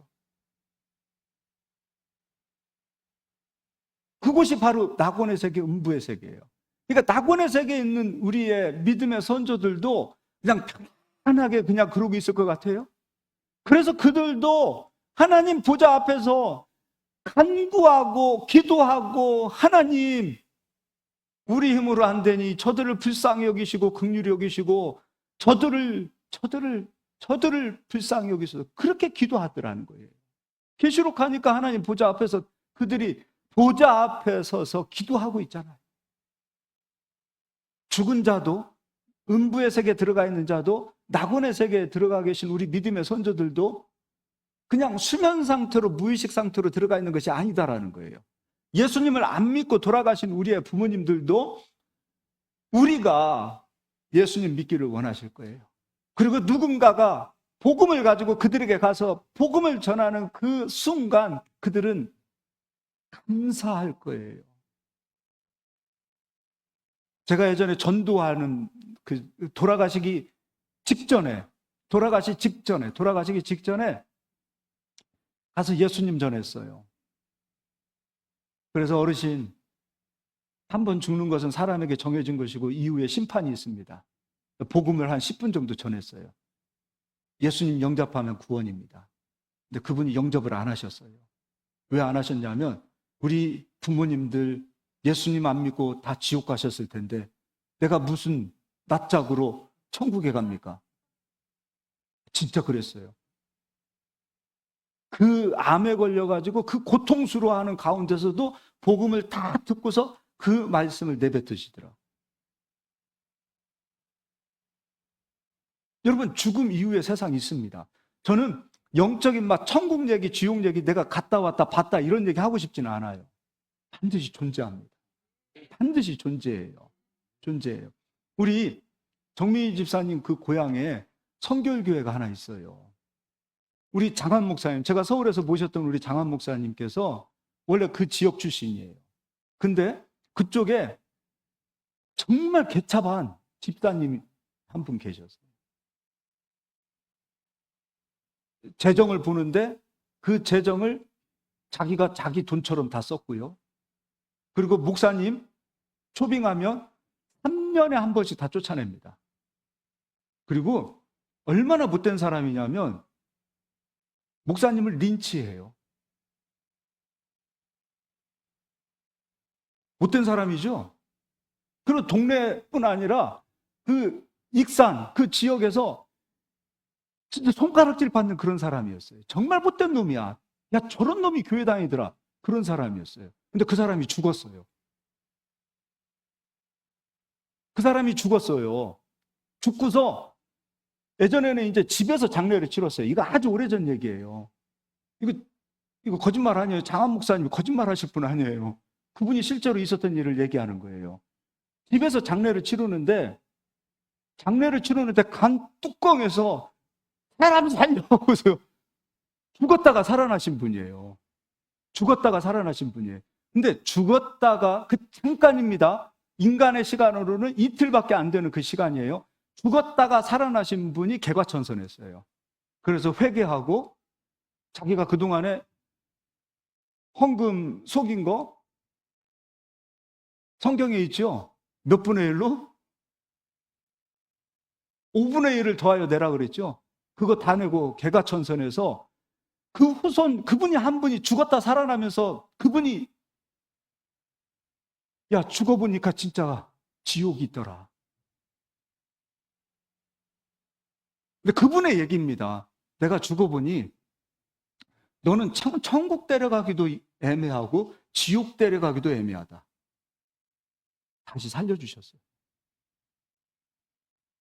S1: 그곳이 바로 낙원의 세계, 음부의 세계예요. 그러니까 낙원의 세계에 있는 우리의 믿음의 선조들도 그냥 편안하게 그냥 그러고 있을 것 같아요. 그래서 그들도 하나님 보좌 앞에서 간구하고 기도하고 하나님 우리 힘으로 안 되니 저들을 불쌍히 여기시고 긍휼히 여기시고 저들을 불쌍히 여기셔서 그렇게 기도하더라는 거예요. 계시록 하니까 하나님 보좌 앞에서 그들이 보좌 앞에 서서 기도하고 있잖아요. 죽은 자도 음부의 세계에 들어가 있는 자도 낙원의 세계에 들어가 계신 우리 믿음의 선조들도 그냥 수면 상태로 무의식 상태로 들어가 있는 것이 아니다라는 거예요. 예수님을 안 믿고 돌아가신 우리의 부모님들도 우리가 예수님 믿기를 원하실 거예요. 그리고 누군가가 복음을 가지고 그들에게 가서 복음을 전하는 그 순간 그들은 감사할 거예요. 제가 예전에 전도하는 돌아가시기 직전에 가서 예수님 전했어요. 그래서 어르신, 한 번 죽는 것은 사람에게 정해진 것이고 이후에 심판이 있습니다. 복음을 한 10분 정도 전했어요. 예수님 영접하면 구원입니다. 근데 그분이 영접을 안 하셨어요. 왜 안 하셨냐면 우리 부모님들 예수님 안 믿고 다 지옥 가셨을 텐데 내가 무슨 낯짝으로 천국에 갑니까? 진짜 그랬어요. 그 암에 걸려가지고 그 고통스러워하는 가운데서도 복음을 다 듣고서 그 말씀을 내뱉으시더라. 여러분, 죽음 이후의 세상이 있습니다. 저는 영적인 막 천국 얘기, 지옥 얘기 내가 갔다 왔다 봤다 이런 얘기 하고 싶지는 않아요. 반드시 존재합니다. 반드시 존재해요. 존재해요. 우리 정민희 집사님 그 고향에 성결교회가 하나 있어요. 우리 장한 목사님, 제가 서울에서 모셨던 우리 장한 목사님께서 원래 그 지역 출신이에요. 근데 그쪽에 정말 개차반 집사님이 한 분 계셨어요. 재정을 보는데 그 재정을 자기가 자기 돈처럼 다 썼고요. 그리고 목사님 초빙하면 3년에 한 번씩 다 쫓아냅니다. 그리고 얼마나 못된 사람이냐면 목사님을 린치해요. 못된 사람이죠. 그리고 동네뿐 아니라 그 익산 그 지역에서 진짜 손가락질 받는 그런 사람이었어요. 정말 못된 놈이야. 야, 저런 놈이 교회 다니더라. 그런 사람이었어요. 근데 그 사람이 죽었어요. 그 사람이 죽었어요. 죽고서 예전에는 이제 집에서 장례를 치렀어요. 이거 아주 오래전 얘기예요. 이거 거짓말 아니에요. 장한 목사님이 거짓말 하실 분 아니에요. 그분이 실제로 있었던 일을 얘기하는 거예요. 집에서 장례를 치르는데 간 뚜껑에서 사람 살려고서 죽었다가 살아나신 분이에요. 죽었다가 살아나신 분이에요. 근데 죽었다가 그 잠깐입니다. 인간의 시간으로는 이틀밖에 안 되는 그 시간이에요. 죽었다가 살아나신 분이 개과천선했어요. 그래서 회개하고 자기가 그동안에 헌금 속인 거 성경에 있죠. 몇 분의 1로? 5분의 1을 더하여 내라 그랬죠. 그거 다 내고 개과천선해서 그 후손, 그분이 한 분이 죽었다 살아나면서 그분이 야, 죽어보니까 진짜 지옥이 있더라. 근데 그분의 얘기입니다. 내가 죽어보니 너는 천국 데려가기도 애매하고 지옥 데려가기도 애매하다. 다시 살려주셨어요.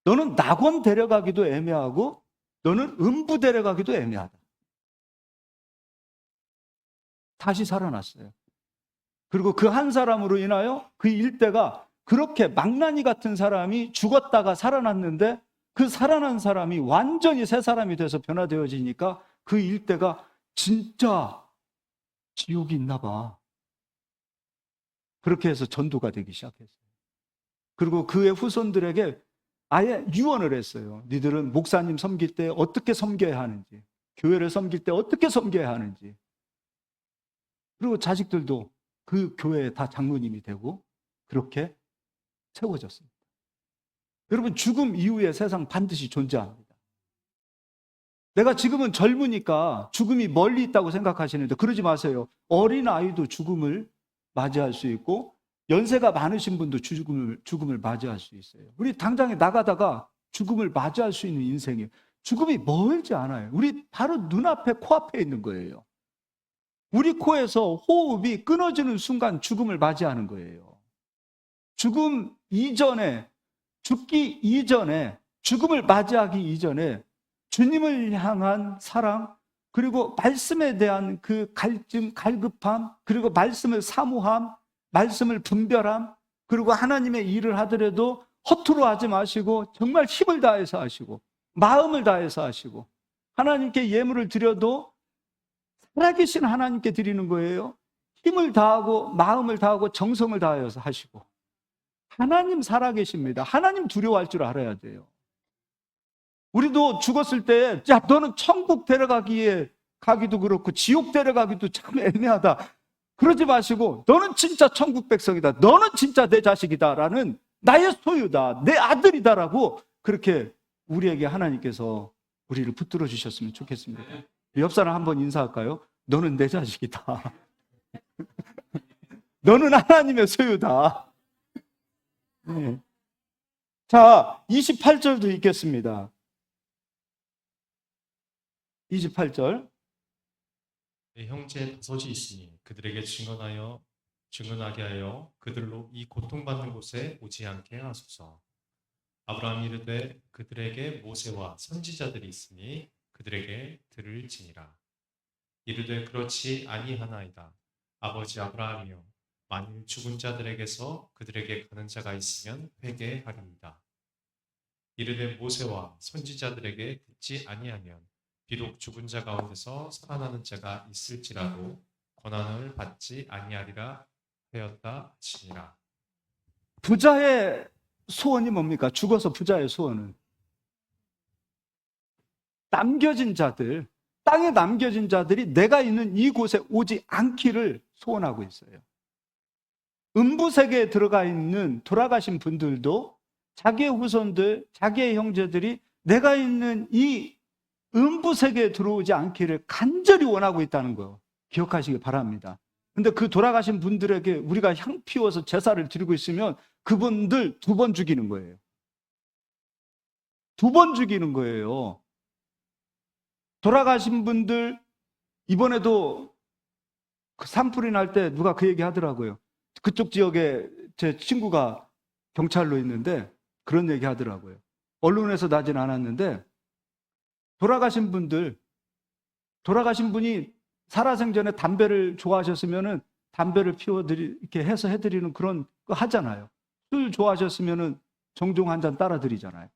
S1: 너는 낙원 데려가기도 애매하고 너는 음부 데려가기도 애매하다. 다시 살아났어요. 그리고 그 한 사람으로 인하여 그 일대가 그렇게 망나니 같은 사람이 죽었다가 살아났는데 그 살아난 사람이 완전히 새 사람이 돼서 변화되어지니까 그 일대가 진짜 지옥이 있나 봐. 그렇게 해서 전도가 되기 시작했어요. 그리고 그의 후손들에게 아예 유언을 했어요. 니들은 목사님 섬길 때 어떻게 섬겨야 하는지, 교회를 섬길 때 어떻게 섬겨야 하는지. 그리고 자식들도 그 교회에 다 장로님이 되고 그렇게 세워졌습니다. 여러분, 죽음 이후의 세상 반드시 존재합니다. 내가 지금은 젊으니까 죽음이 멀리 있다고 생각하시는데 그러지 마세요. 어린아이도 죽음을 맞이할 수 있고 연세가 많으신 분도 죽음을 맞이할 수 있어요. 우리 당장에 나가다가 죽음을 맞이할 수 있는 인생이에요. 죽음이 멀지 않아요. 우리 바로 눈앞에 코앞에 있는 거예요. 우리 코에서 호흡이 끊어지는 순간 죽음을 맞이하는 거예요. 죽음 이전에, 죽기 이전에, 죽음을 맞이하기 이전에 주님을 향한 사랑, 그리고 말씀에 대한 그 갈증, 갈급함, 그리고 말씀을 사모함, 말씀을 분별함, 그리고 하나님의 일을 하더라도 허투루 하지 마시고 정말 힘을 다해서 하시고 마음을 다해서 하시고 하나님께 예물을 드려도 살아계신 하나님께 드리는 거예요. 힘을 다하고 마음을 다하고 정성을 다하여서 하시고 하나님 살아계십니다. 하나님 두려워할 줄 알아야 돼요. 우리도 죽었을 때 야, 너는 천국 가기도 그렇고 지옥 데려가기도 참 애매하다. 그러지 마시고 너는 진짜 천국 백성이다. 너는 진짜 내 자식이다. 라는 나의 소유다. 내 아들이다. 라고 그렇게 우리에게 하나님께서 우리를 붙들어 주셨으면 좋겠습니다. 옆 사람 한번 인사할까요? 너는 내 자식이다. 너는 하나님의 소유다. 네. 자, 28절도 읽겠습니다. 28절.
S2: 내 형제 다섯이 있으니 그들에게 증언하게 하여 그들로 이 고통받는 곳에 오지 않게 하소서. 아브라함이 이르되 그들에게 모세와 선지자들이 있으니 그들에게 들을지니라. 이르되 그렇지 아니하나이다. 아버지 아브라함이여, 만일 죽은 자들에게서 그들에게 가는 자가 있으면 회개하리이다. 이르되 모세와 선지자들에게 듣지 아니하면 비록 죽은 자 가운데서 살아나는 자가 있을지라도 고난을 받지 아니하리라 하였다 하시니라.
S1: 부자의 소원이 뭡니까? 죽어서 부자의 소원은 남겨진 자들, 땅에 남겨진 자들이 내가 있는 이곳에 오지 않기를 소원하고 있어요. 음부세계에 들어가 있는 돌아가신 분들도 자기의 후손들, 자기의 형제들이 내가 있는 이 음부세계에 들어오지 않기를 간절히 원하고 있다는 거 기억하시기 바랍니다. 근데 그 돌아가신 분들에게 우리가 향 피워서 제사를 드리고 있으면 그분들 2번 죽이는 거예요. 2번 죽이는 거예요. 돌아가신 분들, 이번에도 그 산불이 날 때 누가 그 얘기 하더라고요. 그쪽 지역에 제 친구가 경찰로 있는데 그런 얘기 하더라고요. 언론에서 나진 않았는데 돌아가신 분이 살아생전에 담배를 좋아하셨으면은 담배를 이렇게 해서 해드리는 그런 거 하잖아요. 술 좋아하셨으면은 종종 한 잔 따라 드리잖아요.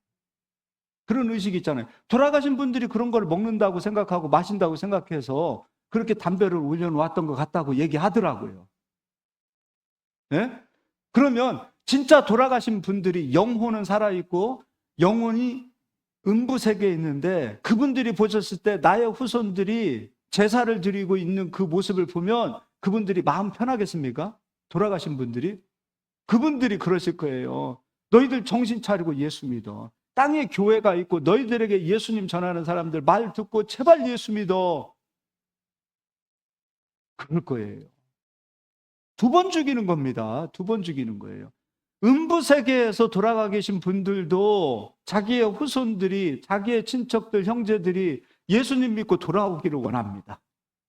S1: 그런 의식이 있잖아요. 돌아가신 분들이 그런 걸 먹는다고 생각하고 마신다고 생각해서 그렇게 담배를 올려놓았던 것 같다고 얘기하더라고요. 네? 그러면 진짜 돌아가신 분들이 영혼은 살아있고 영혼이 음부세계에 있는데 그분들이 보셨을 때 나의 후손들이 제사를 드리고 있는 그 모습을 보면 그분들이 마음 편하겠습니까? 돌아가신 분들이? 그분들이 그러실 거예요. 너희들 정신 차리고 예수 믿어. 땅에 교회가 있고 너희들에게 예수님 전하는 사람들 말 듣고 제발 예수 믿어. 그럴 거예요. 2번 죽이는 겁니다. 2번 죽이는 거예요. 음부세계에서 돌아가 계신 분들도 자기의 후손들이, 자기의 친척들, 형제들이 예수님 믿고 돌아오기를 원합니다.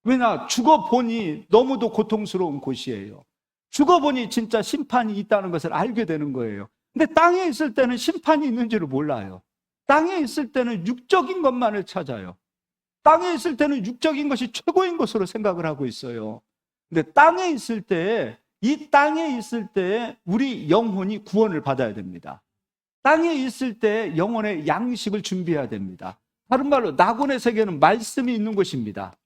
S1: 왜냐? 죽어보니 너무도 고통스러운 곳이에요. 죽어보니 진짜 심판이 있다는 것을 알게 되는 거예요. 근데 땅에 있을 때는 심판이 있는지를 몰라요. 땅에 있을 때는 육적인 것만을 찾아요. 땅에 있을 때는 육적인 것이 최고인 것으로 생각을 하고 있어요. 근데 땅에 있을 때, 이 땅에 있을 때 우리 영혼이 구원을 받아야 됩니다. 땅에 있을 때 영혼의 양식을 준비해야 됩니다. 다른 말로 낙원의 세계는 말씀이 있는 곳입니다.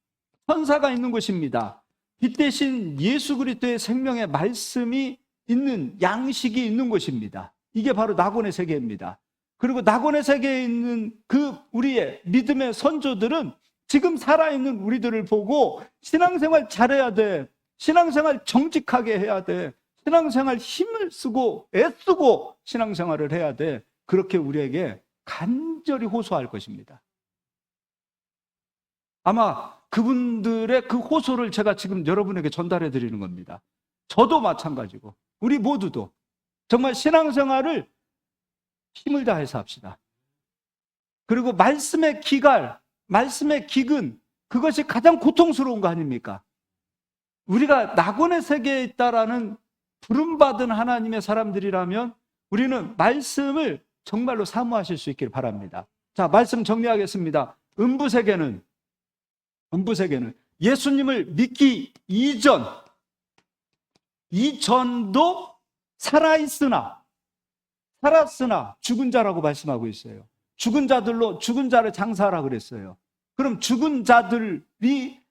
S1: 천사가 있는 곳입니다. 빛 대신 예수 그리스도의 생명의 말씀이 있는, 양식이 있는 곳입니다. 이게 바로 낙원의 세계입니다. 그리고 낙원의 세계에 있는 그 우리의 믿음의 선조들은 지금 살아있는 우리들을 보고 신앙생활 잘해야 돼. 신앙생활 정직하게 해야 돼. 신앙생활 힘을 쓰고 애쓰고 신앙생활을 해야 돼. 그렇게 우리에게 간절히 호소할 것입니다. 아마 그분들의 그 호소를 제가 지금 여러분에게 전달해 드리는 겁니다. 저도 마찬가지고 우리 모두도 정말 신앙생활을 힘을 다해서 합시다. 그리고 말씀의 기갈, 말씀의 기근, 그것이 가장 고통스러운 거 아닙니까? 우리가 낙원의 세계에 있다라는 부름받은 하나님의 사람들이라면 우리는 말씀을 정말로 사모하실 수 있길 바랍니다. 자, 말씀 정리하겠습니다. 음부세계는 예수님을 믿기 이전도 살았으나 죽은 자라고 말씀하고 있어요. 죽은 자를 장사하라 그랬어요. 그럼 죽은 자들이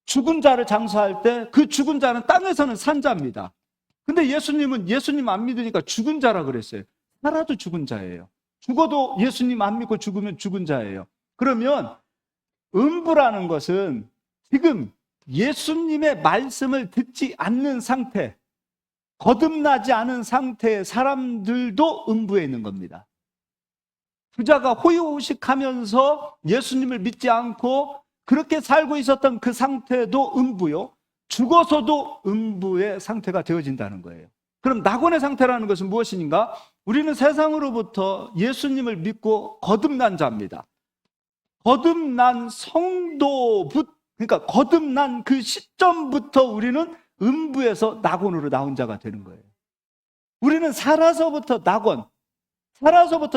S1: 죽은 자를 장사할 때 그 죽은 자는 땅에서는 산 자입니다. 근데 예수님은 예수님 안 믿으니까 죽은 자라 그랬어요. 살아도 죽은 자예요. 죽어도 예수님 안 믿고 죽으면 죽은 자예요. 그러면 음부라는 것은 지금 예수님의 말씀을 듣지 않는 상태, 거듭나지 않은 상태의 사람들도 음부에 있는 겁니다. 부자가 호의호식하면서 예수님을 믿지 않고 그렇게 살고 있었던 그 상태도 음부요. 죽어서도 음부의 상태가 되어진다는 거예요. 그럼 낙원의 상태라는 것은 무엇인가? 우리는 세상으로부터 예수님을 믿고 거듭난 자입니다. 거듭난 그러니까 거듭난 그 시점부터 우리는 음부에서 낙원으로 나온 자가 되는 거예요. 우리는 살아서부터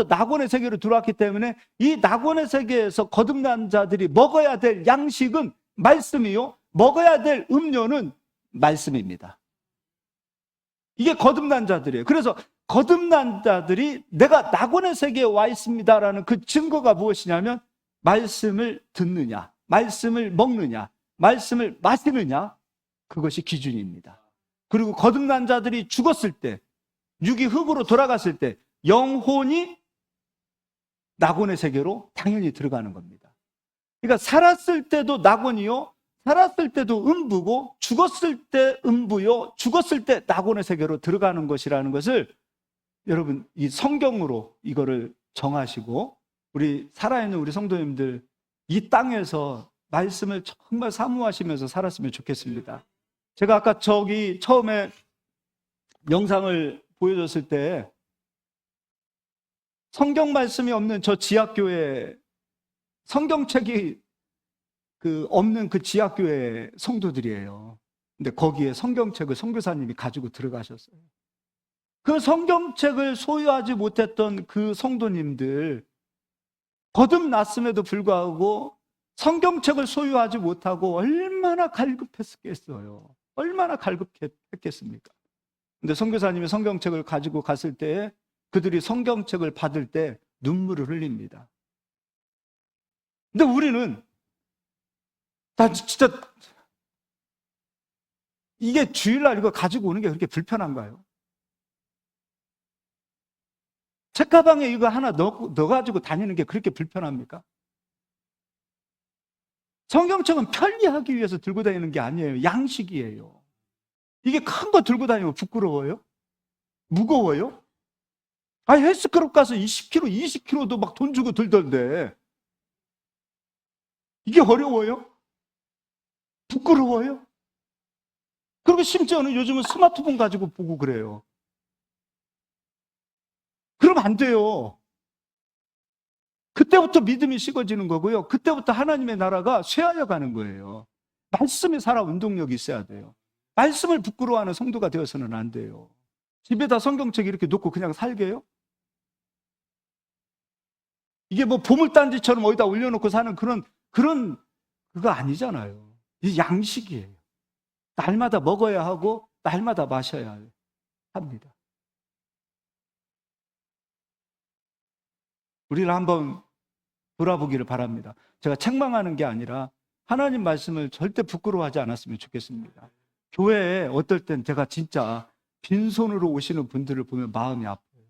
S1: 낙원의 세계로 들어왔기 때문에 이 낙원의 세계에서 거듭난 자들이 먹어야 될 양식은 말씀이요, 먹어야 될 음료는 말씀입니다. 이게 거듭난 자들이에요. 그래서 거듭난 자들이 내가 낙원의 세계에 와 있습니다라는 그 증거가 무엇이냐면 말씀을 듣느냐, 말씀을 먹느냐, 말씀을 마시느냐, 그것이 기준입니다. 그리고 거듭난 자들이 죽었을 때, 육이 흙으로 돌아갔을 때 영혼이 낙원의 세계로 당연히 들어가는 겁니다. 그러니까 살았을 때도 낙원이요, 살았을 때도 음부고, 죽었을 때 음부요, 죽었을 때 낙원의 세계로 들어가는 것이라는 것을 여러분 이 성경으로 이거를 정하시고, 우리 살아있는 우리 성도님들 이 땅에서 말씀을 정말 사모하시면서 살았으면 좋겠습니다. 제가 아까 저기 처음에 영상을 보여줬을 때 성경 말씀이 없는 저 지하교회, 성경책이 없는 그 지하교회 성도들이에요. 근데 거기에 성경책을 선교사님이 가지고 들어가셨어요. 그 성경책을 소유하지 못했던 그 성도님들, 거듭났음에도 불구하고 성경책을 소유하지 못하고 얼마나 갈급했겠어요. 얼마나 갈급했겠습니까? 근데 선교사님이 성경책을 가지고 갔을 때 그들이 성경책을 받을 때 눈물을 흘립니다. 근데 우리는 나 진짜 이게 주일날 이거 가지고 오는 게 그렇게 불편한가요? 책가방에 이거 하나 넣어가지고 다니는 게 그렇게 불편합니까? 성경책은 편리하기 위해서 들고 다니는 게 아니에요. 양식이에요. 이게 큰 거 들고 다니면 부끄러워요? 무거워요? 헬스클럽 가서 10kg, 20kg도 막 돈 주고 들던데 이게 어려워요? 부끄러워요? 그리고 심지어는 요즘은 스마트폰 가지고 보고 그래요. 그러면 안 돼요. 그때부터 믿음이 식어지는 거고요. 그때부터 하나님의 나라가 쇠하여 가는 거예요. 말씀이 살아 운동력이 있어야 돼요. 말씀을 부끄러워하는 성도가 되어서는 안 돼요. 집에다 성경책 이렇게 놓고 그냥 살게요? 이게 뭐 보물단지처럼 어디다 올려놓고 사는 그거 아니잖아요. 이 양식이에요. 날마다 먹어야 하고 날마다 마셔야 합니다. 우리를 한번 돌아보기를 바랍니다. 제가 책망하는 게 아니라 하나님 말씀을 절대 부끄러워하지 않았으면 좋겠습니다. 교회에 어떨 땐 제가 진짜 빈손으로 오시는 분들을 보면 마음이 아파요.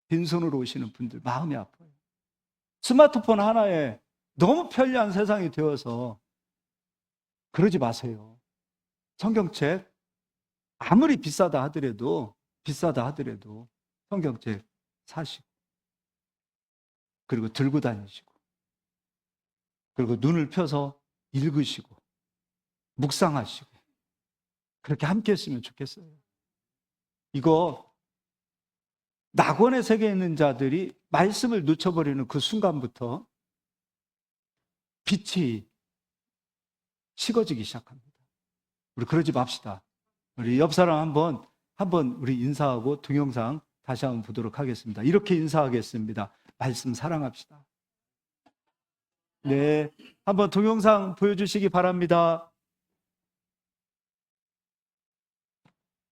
S1: 빈손으로 오시는 분들 마음이 아파요. 스마트폰 하나에 너무 편리한 세상이 되어서 그러지 마세요. 성경책 아무리 비싸다 하더라도 성경책 사시고, 그리고 들고 다니시고, 그리고 눈을 펴서 읽으시고 묵상하시고 그렇게 함께 했으면 좋겠어요. 이거 낙원의 세계에 있는 자들이 말씀을 놓쳐버리는 그 순간부터 빛이 식어지기 시작합니다. 우리 그러지 맙시다. 우리 옆 사람 한번 우리 인사하고 동영상 다시 한번 보도록 하겠습니다. 이렇게 인사하겠습니다. 말씀 사랑합시다. 네, 한번 동영상 보여주시기 바랍니다.